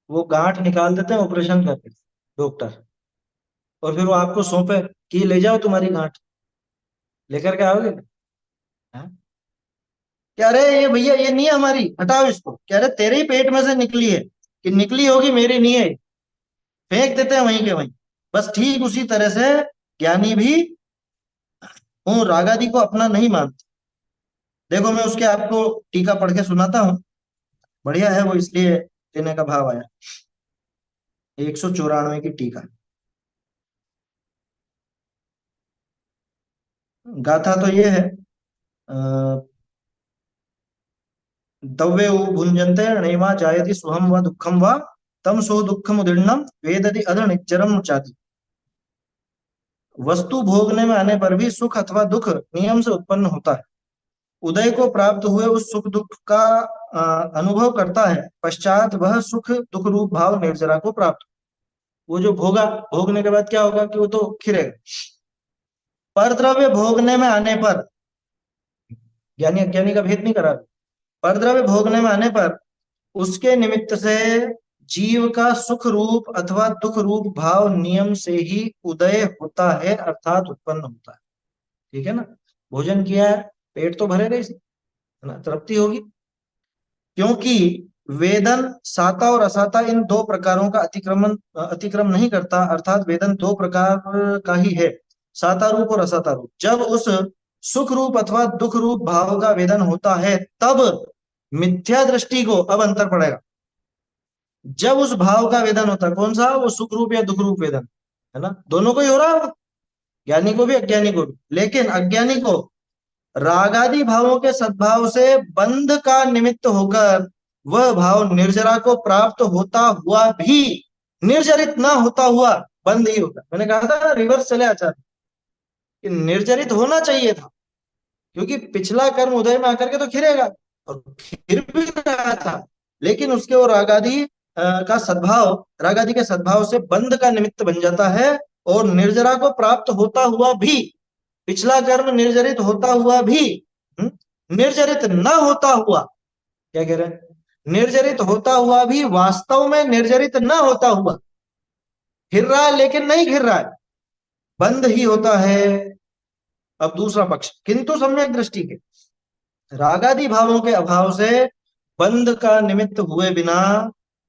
वो गांठ निकाल देते हैं ऑपरेशन करके डॉक्टर, और फिर वो आपको सौंपे कि ले जाओ तुम्हारी गांठ, लेकर के आओगे? हाँ? कह रहे ये भैया ये नहीं है हमारी, हटाओ इसको। कह रहे तेरे ही पेट में से निकली है, कि निकली होगी, मेरी नहीं है। फेंक देते हैं वहीं के वहीं। बस ठीक उसी तरह से ज्ञानी भी वो रागादि को अपना नहीं मानते। देखो मैं उसके आपको टीका पढ़ के सुनाता हूँ, बढ़िया है वो, इसलिए देने का भाव आया। 194 की टीका। गाथा तो ये है, दव्ये भुंजन्ते नैवा जायति सुहम व दुःखम व तम सो दुःखम उदीर्णम वेदति अध निच्चरम चाति। वस्तु भोगने में आने पर भी सुख अथवा दुख नियम से उत्पन्न होता है। उदय को प्राप्त हुए उस सुख दुख का अनुभव करता है, पश्चात वह सुख दुख रूप भाव निर्जरा को प्राप्त। वो जो भोगा, भोगने के बाद क्या होगा कि वो तो खिरेगा। पर द्रव्य भोगने में आने पर, ज्ञानी अज्ञानी का भेद नहीं करा, पर द्रव्य भोगने में आने पर उसके निमित्त से जीव का सुख रूप अथवा दुख रूप भाव नियम से ही उदय होता है, अर्थात उत्पन्न होता है। ठीक है ना? भोजन किया है, पेट तो भरेगा इसे, है ना, तृप्ति होगी। क्योंकि वेदन साता और असाता इन दो प्रकारों का अतिक्रम नहीं करता, अर्थात वेदन दो प्रकार का ही है, साता रूप और असाता रूप। जब उस सुख रूप अथवा दुख रूप भाव का वेदन होता है तब मिथ्या दृष्टि को, अब अंतर पड़ेगा, जब उस भाव का वेदन होता है, कौन सा, वो सुख रूप या दुख रूप वेदन, है ना, दोनों को ही हो रहा है, ज्ञानी को भी अज्ञानी को भी। लेकिन अज्ञानी को रागादि भावों के सद्भाव से बंध का निमित्त होकर वह भाव निर्जरा को प्राप्त होता हुआ भी निर्जरित ना होता हुआ बंद ही होता। मैंने कहा था ना, रिवर्स चले आचार्य, कि निर्जरित होना चाहिए था, क्योंकि पिछला कर्म उदय में आकर के तो खिरेगा, और खिर भी रहा था, लेकिन उसके वो रागादि का सद्भाव, रागादि के सद्भाव से बंध का निमित्त बन जाता है, और निर्जरा को प्राप्त होता हुआ भी, पिछला कर्म निर्जरित होता हुआ भी, निर्जरित न होता हुआ, क्या कह रहे हैं, निर्जरित होता हुआ भी वास्तव में निर्जरित न होता हुआ घिर रहा है, लेकिन नहीं घिर रहा है, बंद ही होता है। अब दूसरा पक्ष, किंतु सम्यक दृष्टि के रागादि भावों के अभाव से बंध का निमित्त हुए बिना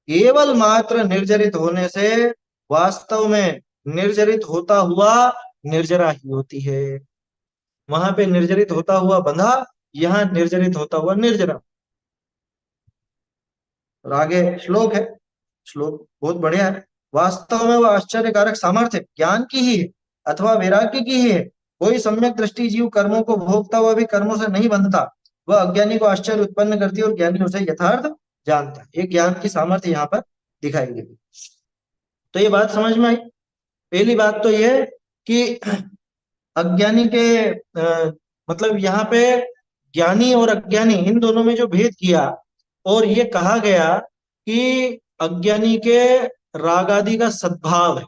केवल मात्र निर्जरित होने से वास्तव में निर्जरित होता हुआ निर्जरा ही होती है। वहां पे निर्जरित होता हुआ बंधा, यहाँ निर्जरित होता हुआ निर्जरा। और आगे श्लोक है, श्लोक बहुत बढ़िया है। वास्तव में वह आश्चर्यकारक सामर्थ्य ज्ञान की ही है अथवा वैराग्य की ही है। कोई सम्यक दृष्टि जीव कर्मों को भोगता हुआ भी कर्मों से नहीं बंधता, वह अज्ञानी को आश्चर्य उत्पन्न करती है और ज्ञानी उसे यथार्थ जानता है। ये ज्ञान की सामर्थ्य यहाँ पर दिखाई गई। तो ये बात समझ में आई। पहली बात तो ये कि अज्ञानी के मतलब यहाँ पे ज्ञानी और अज्ञानी इन दोनों में जो भेद किया, और ये कहा गया कि अज्ञानी के रागादि का सद्भाव है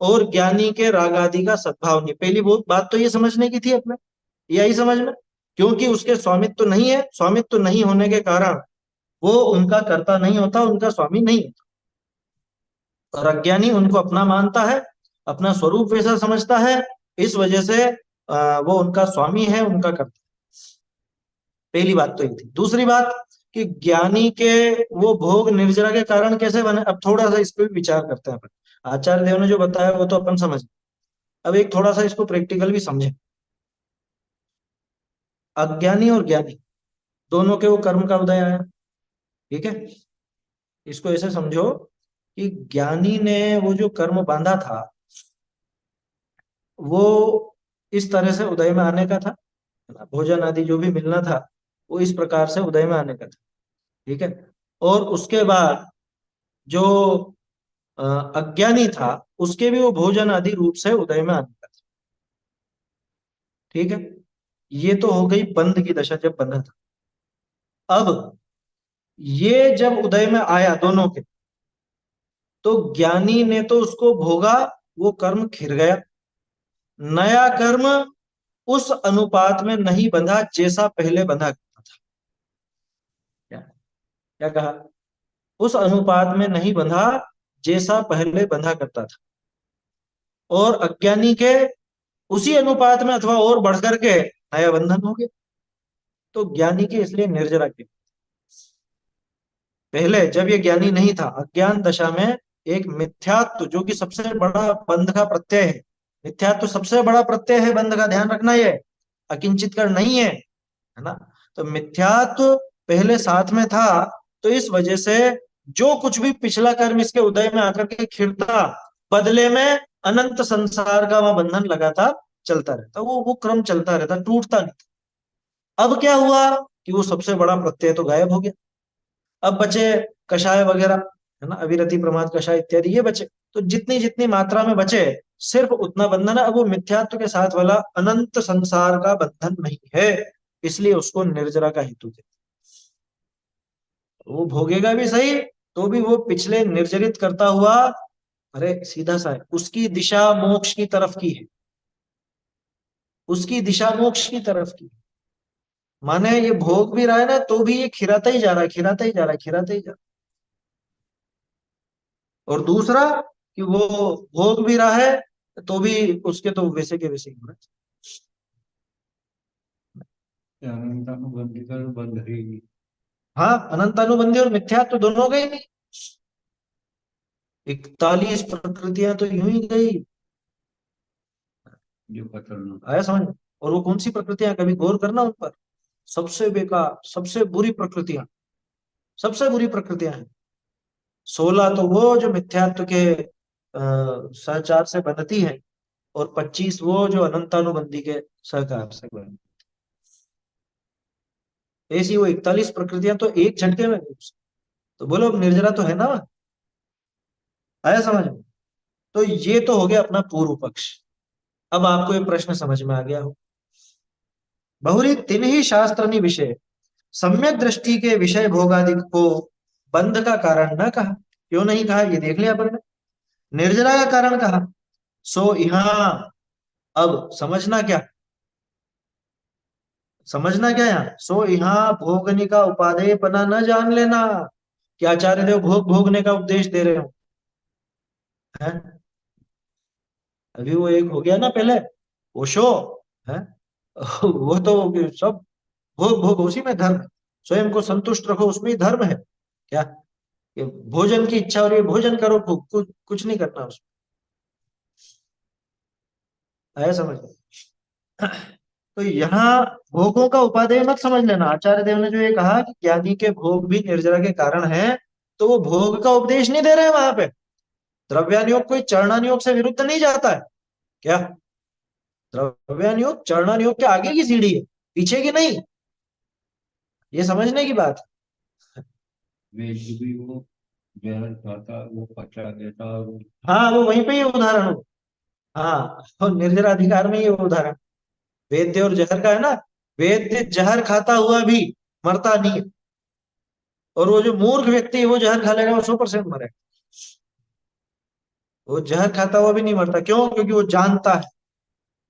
और ज्ञानी के रागादि का सद्भाव नहीं। पहली बात तो ये समझने की थी अपने, यही समझ में, क्योंकि उसके स्वामित्व तो नहीं है, स्वामित्व तो नहीं होने के कारण वो उनका कर्ता नहीं होता, उनका स्वामी नहीं होता। और अज्ञानी उनको अपना मानता है, अपना स्वरूप वैसा समझता है, इस वजह से वो उनका स्वामी है, उनका कर्ता। पहली बात तो ये थी। दूसरी बात कि ज्ञानी के वो भोग निर्जरा के कारण कैसे बने, अब थोड़ा सा इस पे भी विचार करते हैं अपन। आचार्य देव ने जो बताया वो तो अपन समझ, अब एक थोड़ा सा इसको प्रैक्टिकल भी समझे। अज्ञानी और ज्ञानी दोनों के वो कर्म का उदय आया, ठीक है। इसको ऐसे समझो कि ज्ञानी ने वो जो कर्म बांधा था वो इस तरह से उदय में आने का था, है ना? भोजन आदि जो भी मिलना था वो इस प्रकार से उदय में आने का था, ठीक है। और उसके बाद जो अ, अज्ञानी था उसके भी वो भोजन आदि रूप से उदय में आने का था, ठीक है। ये तो हो गई बंध की दशा, जब बंधा था। अब ये जब उदय में आया दोनों के, तो ज्ञानी ने तो उसको भोगा, वो कर्म खिर गया। नया कर्म उस अनुपात में नहीं बंधा जैसा पहले बंधा करता था। क्या क्या कहा? उस अनुपात में नहीं बंधा जैसा पहले बंधा करता था। और अज्ञानी के उसी अनुपात में अथवा और बढ़ करके नया बंधन हो गया। तो ज्ञानी के इसलिए निर्जरा के, पहले जब ये ज्ञानी नहीं था, अज्ञान दशा में एक मिथ्यात्व जो कि सबसे बड़ा बंध का प्रत्यय है, मिथ्यात्व सबसे बड़ा प्रत्यय है बंध का, ध्यान रखना, ये अकिंचित कर नहीं है ना। तो मिथ्यात्व पहले साथ में था, तो इस वजह से जो कुछ भी पिछला कर्म इसके उदय में आकर के खिरता, बदले में अनंत संसार का वह बंधन लगातार चलता रहता, वो क्रम चलता रहता, टूटता नहीं। अब क्या हुआ कि वो सबसे बड़ा प्रत्यय तो गायब हो गया। अब बचे कषाय वगैरह, है ना, अविरति प्रमाद कषाय इत्यादि, ये बचे। तो जितनी जितनी मात्रा में बचे सिर्फ उतना बंधन है। अब वो मिथ्यात्व के साथ वाला अनंत संसार का बंधन नहीं है, इसलिए उसको निर्जरा का हेतु दे। वो भोगेगा भी सही, तो भी वो पिछले निर्जरित करता हुआ, अरे सीधा सा है, उसकी दिशा मोक्ष की तरफ की है, उसकी दिशा मोक्ष की तरफ की। माने ये भोग भी रहा है ना, तो भी ये खिराता ही जा रहा है, खिराता ही जा रहा है, खिराता ही जा रहा है। और दूसरा कि वो भोग भी रहा है, तो भी उसके तो वैसे के वैसे ही हो रहा अनंतानुबंधी का तो बंध है ही नहीं। है। हाँ, अनंत अनुबंधी और मिथ्या तो दोनों गई नहीं। 41 प्रकृतियां तो यूं ही गई। जो खतरनाक। आया समझ में? और वो कौन सी प्रकृतियां, कभी गौर करना उन पर। सबसे बेकार, सबसे बुरी प्रकृतियां, सबसे बुरी प्रकृतियां हैं। 16 तो वो जो मिथ्यात्व के सहचार से बनती है, और 25 वो जो अनंतानुबंधी के सहकार से बनती। ऐसी वो 41 प्रकृतियां तो एक झटके में गई। तो बोलो अब निर्जरा तो है ना। आया समझ में? तो ये तो हो गया अपना पूर्व पक्ष। अब आपको ये प्रश्न समझ में आ गया हो। बहुरी तीन ही शास्त्र विषय, सम्यक दृष्टि के विषय भोगादि को बंध का कारण न कहा। क्यों नहीं कहा, ये देख लिया अपन ने। निर्जरा का कारण कहा। सो यहाँ अब समझना क्या, समझना क्या यहाँ, सो यहाँ भोगने का उपादेय पना न जान लेना कि आचार्य देव भोग भोगने का उपदेश दे रहे हो, है। अभी वो एक हो गया ना पहले, ओशो, है। वो तो सब भोग भोग उसी में धर्म है। स्वयं को संतुष्ट रखो, उसमें ही धर्म है। क्या, ये भोजन की इच्छा और ये भोजन करो, कुछ नहीं करना उसमें। आया समझ में? तो यहाँ भोगों का उपादेय मत समझ लेना। आचार्य देव ने जो ये कहा कि ज्ञानी के भोग भी निर्जरा के कारण है, तो वो भोग का उपदेश नहीं दे रहे हैं वहां पे। द्रव्यानुयोग कोई चरणानुयोग से विरुद्ध नहीं जाता है। क्या, द्रव्यानुयोग चरणानुयोग के आगे की सीढ़ी है, पीछे की नहीं। ये समझने की बात है। वेद भी वो जहर खाता, वो पचा देता, और वो हाँ, वो वहीं पे ये उदाहरण हो। हाँ, और निर्जरा अधिकार में ये उदाहरण वेद्य और जहर का है ना। वेद्य जहर खाता हुआ भी मरता नहीं है, और वो जो मूर्ख व्यक्ति है वो जहर खा लेगा, वो 100% मरेगा। वो जहर खाता हुआ भी नहीं मरता, क्यों? क्योंकि वो जानता है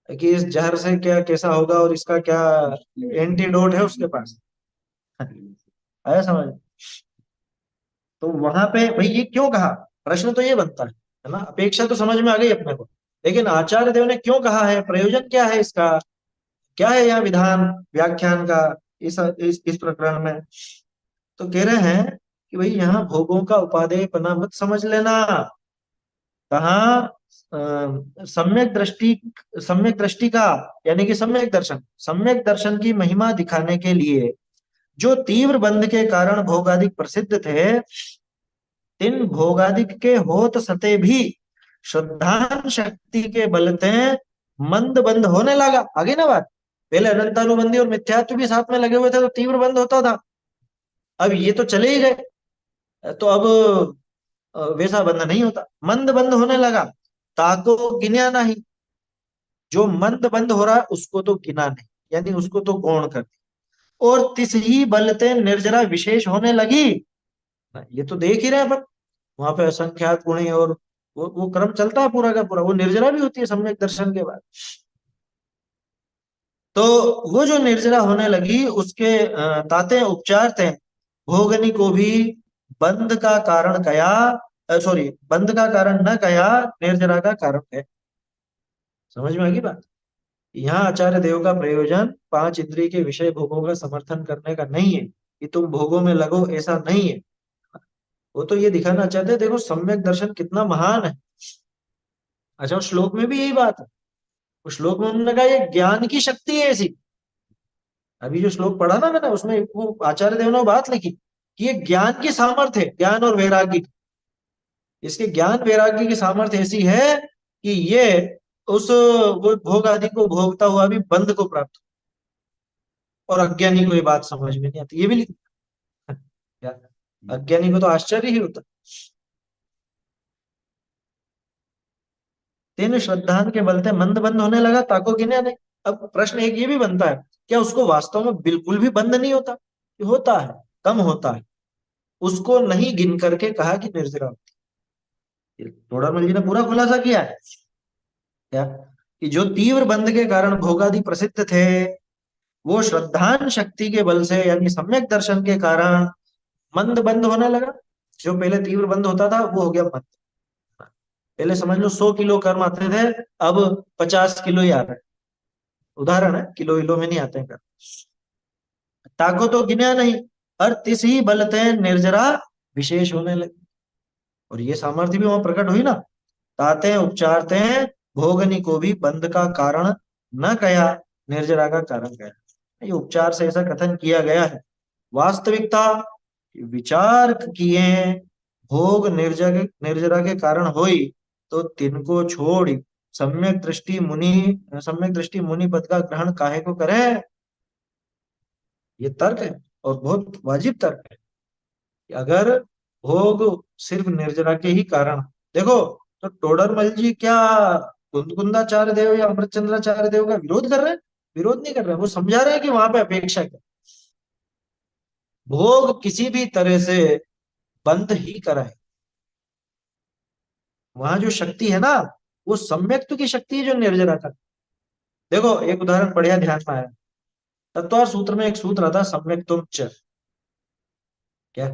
कि इस जहर से क्या कैसा होगा और इसका क्या एंटीडोट है उसके पास। आया समझ। तो वहां पे भाई ये क्यों कहा, प्रश्न तो ये बनता है ना। अपेक्षा तो समझ में आ गई अपने को, लेकिन आचार्य देव ने क्यों कहा है, प्रयोजन क्या है इसका, क्या है यहाँ विधान व्याख्यान का इस प्रकरण में। तो कह रहे हैं कि भाई यहाँ भोगों का उपादेयपना मत समझ लेना। कहाँ सम्यक दृष्टि का, यानी कि सम्यक दर्शन की महिमा दिखाने के लिए जो तीव्र बंध के कारण भोगादिक प्रसिद्ध थे, तीन भोगादिक के होत सते भी श्रद्धान शक्ति के बलते मंद बंद होने लगा। आगे ना बात, पहले अनंतानुबंधी और मिथ्यात्व भी साथ में लगे हुए थे तो तीव्र बंद होता था, अब ये तो चले ही गए तो अब वैसा बंद नहीं होता, मंद बंद होने लगा। ताको गिना नहीं, जो मंद बंद हो रहा है उसको तो गिना नहीं, यानी उसको तो गौण कर दिया। और तिस ही बलते निर्जरा विशेष होने लगी, ये तो देख ही रहे हैं अपन, वहां पे असंख्यात गुणी और वो क्रम चलता है पूरा का पूरा, वो निर्जरा भी होती है सम्यक दर्शन के बाद। तो वो जो निर्जरा होने लगी उसके ताते उपचार थे, भोगनी को भी बंध का कारण कया, सॉरी बंध का कारण न कया, निर्जरा का कारण है। समझ में आ गई बात। यहाँ आचार्य देव का प्रयोजन पांच इंद्रिय के विषय भोगों का समर्थन करने का नहीं है कि तुम भोगों में लगो, ऐसा नहीं है। वो तो ये दिखाना चाहते हैं देखो सम्यक दर्शन कितना महान है। अच्छा उस श्लोक में भी यही बात है, उस श्लोक में उन्होंने कहा ये ज्ञान की शक्ति है ऐसी। अभी जो श्लोक पढ़ा ना मैंने उसमें वो आचार्य देव ने बात लिखी कि ये ज्ञान की सामर्थ्य है, ज्ञान और वैराग्य की। इसके ज्ञान वैराग्य की सामर्थ्य ऐसी है कि ये उस वो भोग आदि को भोगता हुआ भी बंध को प्राप्त, और अज्ञानी को ये बात समझ में नहीं आती, ये भी लिखा क्या, अज्ञानी को तो आश्चर्य ही होता। तेन श्रद्धान के बलते मंद बंद होने लगा, ताको गिने नहीं। अब प्रश्न एक ये भी बनता है, क्या उसको वास्तव में बिल्कुल भी बंद नहीं होता, ये होता है, कम होता है, उसको नहीं गिन करके कहा कि निर्जरा होती है। तोड़रमल जी ने पूरा खुलासा किया है क्या, कि जो तीव्र बंध के कारण भोगादि प्रसिद्ध थे, वो श्रद्धान शक्ति के बल से यानी सम्यक दर्शन के कारण मंद बंद होने लगा। जो पहले तीव्र बंद होता था वो हो गया मंद। पहले समझ लो 100 किलो कर्म आते थे, अब 50 किलो ही आ रहे हैं। उदाहरण है, किलो विलो में नहीं आते हैं कर्म। ताको तो गिना नहीं, और तिस ही बलते निर्जरा विशेष होने लगे। और ये सामर्थ्य भी वहां प्रकट हुई ना, ताते उपचारते भोगनी को भी बंध का कारण न कया, निर्जरा का कारण कया। ये उपचार से ऐसा कथन किया गया है। वास्तविकता विचार किए भोग निर्जरा के कारण होई, तो तिनको छोड़ी सम्यक दृष्टि मुनि पद का ग्रहण काहे को करे। ये तर्क है और बहुत वाजिब तर्क है कि अगर भोग सिर्फ निर्जरा के ही कारण, देखो तो टोडरमल जी क्या कुंदकुंदाचार्य देव या अमृतचंद्राचार्य देव का विरोध कर रहे हैं, विरोध नहीं कर रहे हैं, वो समझा रहे हैं कि वहां पे अपेक्षा क्या, भोग किसी भी तरह से बंद ही कराए। वहां जो शक्ति है ना, वो सम्यक्त्व की शक्ति है जो निर्जरा का। देखो एक उदाहरण बढ़िया ध्यान में आया, तत्वार सूत्र में एक सूत्र आता सम्यक्तुम च, क्या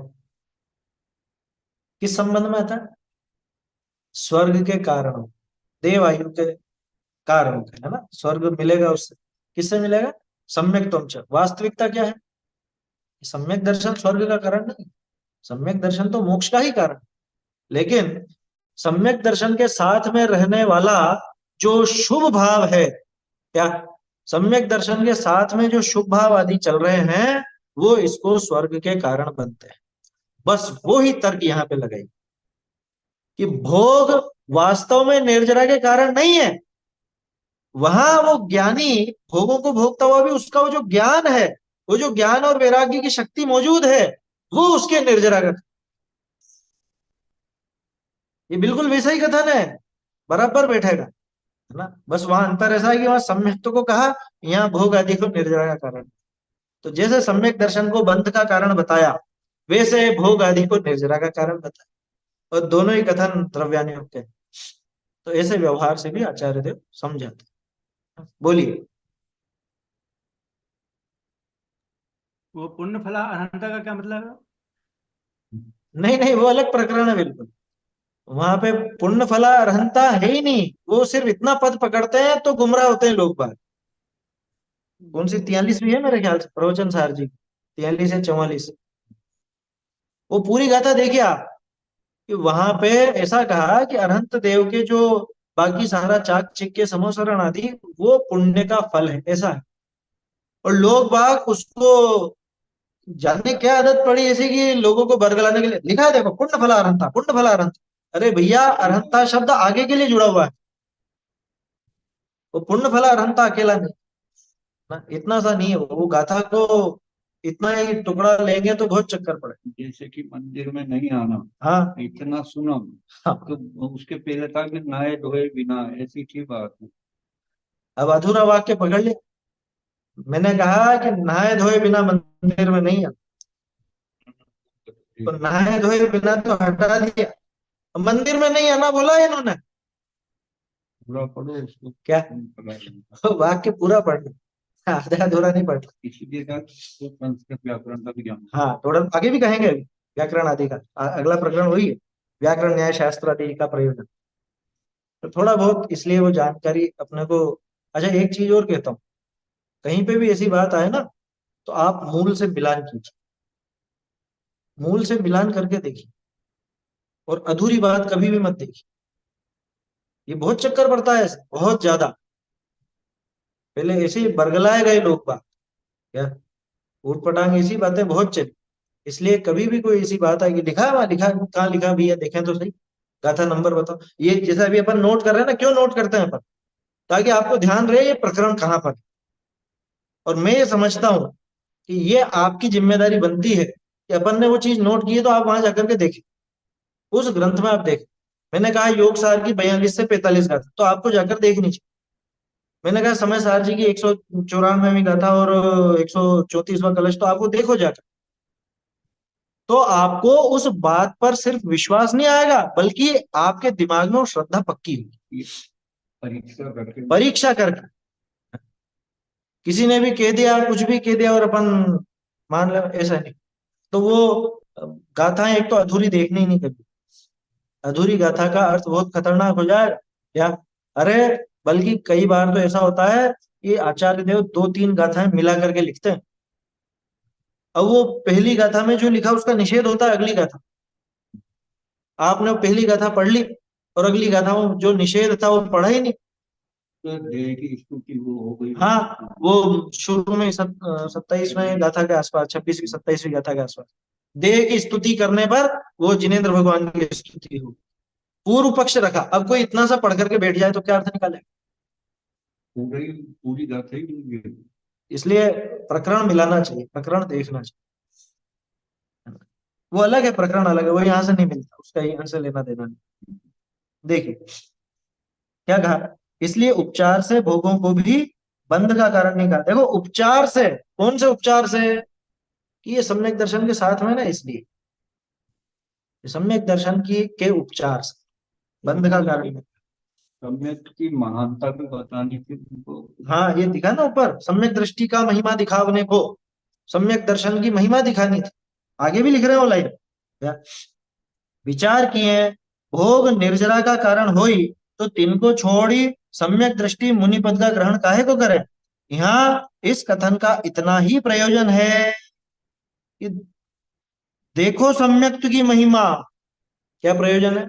किस संबंध में आता है, स्वर्ग के कारण, देव आयु के कारण है ना, स्वर्ग मिलेगा उससे, किससे मिलेगा, सम्यक्तुम च। वास्तविकता क्या है, सम्यक दर्शन स्वर्ग का कारण नहीं, सम्यक दर्शन तो मोक्ष का ही कारण। लेकिन सम्यक दर्शन के साथ में रहने वाला जो शुभ भाव है, क्या सम्यक दर्शन के साथ में जो शुभ भाव आदि चल रहे हैं, वो इसको स्वर्ग के कारण बनते हैं। बस वो ही तर्क यहाँ पे लगाई कि भोग वास्तव में निर्जरा के कारण नहीं है, वहां वो ज्ञानी भोगों को भोगता हुआ भी उसका वो जो ज्ञान है, वो जो ज्ञान और वैराग्य की शक्ति मौजूद है, वो उसके निर्जरा का। ये बिल्कुल वैसा ही कथन है, बराबर बैठेगा, है ना। बस वहां अंतर ऐसा है कि वहां सम्यक को कहा, यहाँ भोग आदि को निर्जरा का कारण। तो जैसे सम्यक दर्शन को बंध का कारण बताया, वैसे भोग आदि को निर्जरा का कारण बताया, और दोनों ही कथन द्रव्यानुक्त है। तो ऐसे व्यवहार से भी आचार्य देव समझाते। बोलिए। वो पुण्य फला अनंता का क्या मतलब है? नहीं नहीं, वो अलग प्रकरण है बिल्कुल। वहां पे पुण्य फला अरहंता है ही नहीं, वो सिर्फ इतना पद पकड़ते हैं तो गुमराह होते हैं लोग बाग। कौन सी 43वीं है मेरे ख्याल से प्रवचन सार जी, 43 या 44। वो पूरी गाथा देखिए आप, कि वहां पे ऐसा कहा कि अनंत देव के जो बाकी सारा चाक चिक्के समोसरण आदि वो पुण्य का फल है, ऐसा है। और लोग बाग उसको जाने क्या आदत पड़ी ऐसी कि लोगों को बरगलाने के लिए लिखा है, देखो पुण्य फला अरहंता, पुण्य फला अरहंता। अरे भैया, अरहंता शब्द आगे के लिए जुड़ा हुआ है, वो पुण्य फला अरहंता अकेला नहीं ना, इतना सा नहीं है वो गाथा को। इतना ही टुकड़ा लेंगे तो बहुत चक्कर पड़े। जैसे कि मंदिर में नहीं आना, हाँ इतना सुना, हाँ। तो उसके पहले था कि नहाए धोए बिना, ऐसी थी बात। अब अधूरा वाक्य पकड़ लिया। मैंने कहा कि नहाए धोए बिना मंदिर में नहीं आना, तो नहाए धोए बिना तो हटा दिया, मंदिर में नहीं आना बोला है इन्होंने। पूरा पढ़ो उसको। क्या वाक्य पूरा पढ़ना, आधा अधूरा नहीं पढ़ना। इसीलिए कहा तो संस्कृत व्याकरण का भी ज्ञान। हाँ, थोड़ा आगे भी कहेंगे अभी व्याकरण आदि का। अगला प्रकरण वही है, व्याकरण न्याय शास्त्र आदि का प्रयोजन। तो थोड़ा बहुत इसलिए वो जानकारी अपने को। अच्छा, एक चीज और कहता हूँ, कहीं पे भी ऐसी बात आए ना, तो आप मूल से मिलान कीजिए, मूल से मिलान करके देखिए, और अधूरी बात कभी भी मत देखिए। ये बहुत चक्कर पड़ता है ऐसे, बहुत ज्यादा। पहले ऐसे ही बरगलाए गए लोग बात, क्या ऊट पटांग ऐसी बातें बहुत चली। इसलिए कभी भी कोई ऐसी बात आएगी, लिखा है वहां, लिखा कहाँ लिखा भी है, देखें तो सही। गाथा नंबर बताओ। ये जैसा अभी अपन नोट कर रहे हैं ना, क्यों नोट करते हैं अपन? ताकि आपको ध्यान रहे ये प्रकरण कहाँ पर है। और मैं ये समझता हूँ कि ये आपकी जिम्मेदारी बनती है कि अपन ने वो चीज नोट की है तो आप वहां जाकर के देखें, उस ग्रंथ में आप देखें। मैंने कहा योग सार की 42 से 45 गाथा तो आपको जाकर देखनी चाहिए। मैंने कहा समय सार जी की 194वीं गाथा और 134वां कलश तो आपको देखो जाकर। तो आपको उस बात पर सिर्फ विश्वास नहीं आएगा, बल्कि आपके दिमाग में वो श्रद्धा पक्की होगी। परीक्षा करके परीक्षा करके किसी ने भी कह दिया, कुछ भी कह दिया और अपन मान लो, ऐसा नहीं। तो वो गाथाएं एक तो अधूरी देखनी ही नहीं कभी। अधूरी गाथा का अर्थ बहुत खतरनाक हो जाएगा क्या? अरे, बल्कि कई बार तो ऐसा होता है कि आचार्य देव दो तीन गाथाएं मिला करके लिखते हैं। अब वो पहली गाथा में जो लिखा उसका निषेध होता है अगली गाथा। आपने वो पहली गाथा पढ़ ली और अगली गाथा में जो निषेध था वो पढ़ा ही नहीं। तो देह की स्तुति वो हो गई। हाँ, वो शुरू में 27वें गाथा के आसपास, 26वीं 27वीं गाथा के आसपास, देह की स्तुति करने पर वो जिनेंद्र भगवान की स्तुति हो। पूर्व पक्ष रखा। अब कोई इतना सा पढ़ करके बैठ जाए तो क्या अर्थ निकाले? पूरी गाथा ही नहीं है। इसलिए प्रकरण मिलाना चाहिए, प्रकरण देखना चाहिए। वो अलग है, प्रकरण अलग है, वो यहाँ से नहीं मिलता, उसका यहाँ से लेना देना नहीं। देखिए क्या कहा, इसलिए उपचार से भोगों को भी बंध का कारण नहीं कहा। देखो उपचार से, कौन से उपचार से? कि ये सम्यक दर्शन के साथ में ना, इसलिए ये सम्यक दर्शन की के उपचार से बंध का कारण नहीं। सम्यक की महानता भी बतानी थी उनको। हाँ, ये दिखा ना ऊपर, सम्यक दृष्टि का महिमा दिखावने को सम्यक दर्शन की महिमा दिखानी थी। आगे भी लिख रहे हो लाइन क्या? विचार किए भोग निर्जरा का कारण होई, तो तिनको छोड़ी सम्यक दृष्टि मुनि पद का ग्रहण काहे को करे। यहाँ इस कथन का इतना ही प्रयोजन है कि देखो सम्यक्त की महिमा। क्या प्रयोजन है?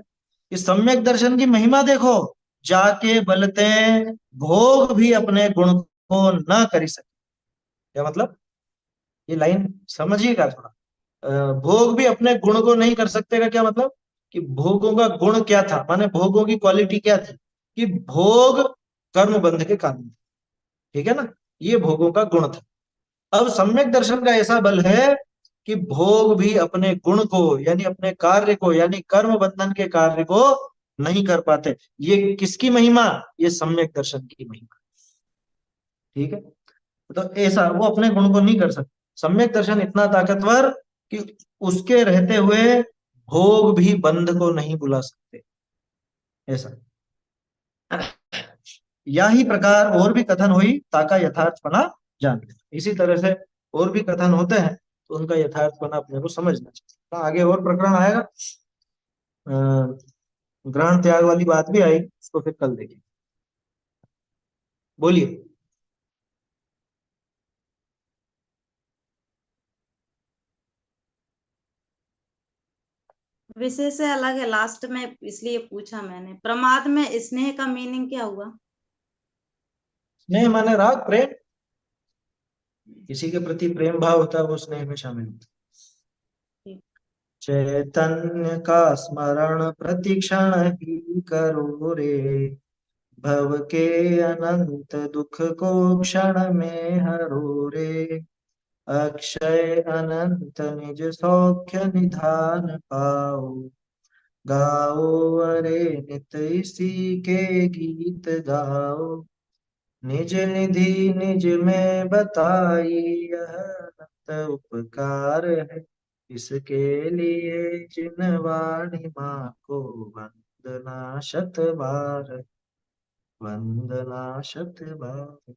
कि सम्यक दर्शन की महिमा देखो, जाके बलते भोग भी अपने गुण को न कर सके। क्या मतलब? ये लाइन समझिएगा थोड़ा। भोग भी अपने गुण को नहीं कर सकते का क्या मतलब? कि भोगों का गुण क्या था, माने भोगों की क्वालिटी क्या थी? कि भोग कर्म बंध के कारण थे। ठीक है ना, ये भोगों का गुण था। अब सम्यक दर्शन का ऐसा बल है कि भोग भी अपने गुण को, यानी अपने कार्य को, यानी कर्म बंधन के कार्य को नहीं कर पाते। ये किसकी महिमा? ये सम्यक दर्शन की महिमा। ठीक है, तो ऐसा वो अपने गुण को नहीं कर सकते। सम्यक दर्शन इतना ताकतवर कि उसके रहते हुए भोग भी बंध को नहीं बुला सकते, ऐसा। या ही प्रकार और भी कथन हुई ताका यथार्थपना जान। इसी तरह से और भी कथन होते हैं तो उनका यथार्थपना अपने को समझना चाहिए। तो आगे और प्रकरण आएगा, ग्रहण त्याग वाली बात भी आई, उसको फिर कल देखेंगे। बोलिए। विषय से अलग है लास्ट में, इसलिए पूछा मैंने। प्रमाद में स्नेह का मीनिंग क्या हुआ? स्नेह माने राग, प्रेम, किसी के प्रति प्रेम भाव होता है वो स्नेह में शामिल होता है। चैतन्य का स्मरण प्रतिक्षण ही करो रे, भव के अनंत दुख को क्षण में हरो रे, अक्षय अनंत निज सौख्य निधान पाओ, गाओ अरे नित इसी के गीत गाओ, निज निधि निज में बताई यह अनंत उपकार है, इसके लिए जिन वाणी माँ को वंदना शत बार, वंदना शत बार।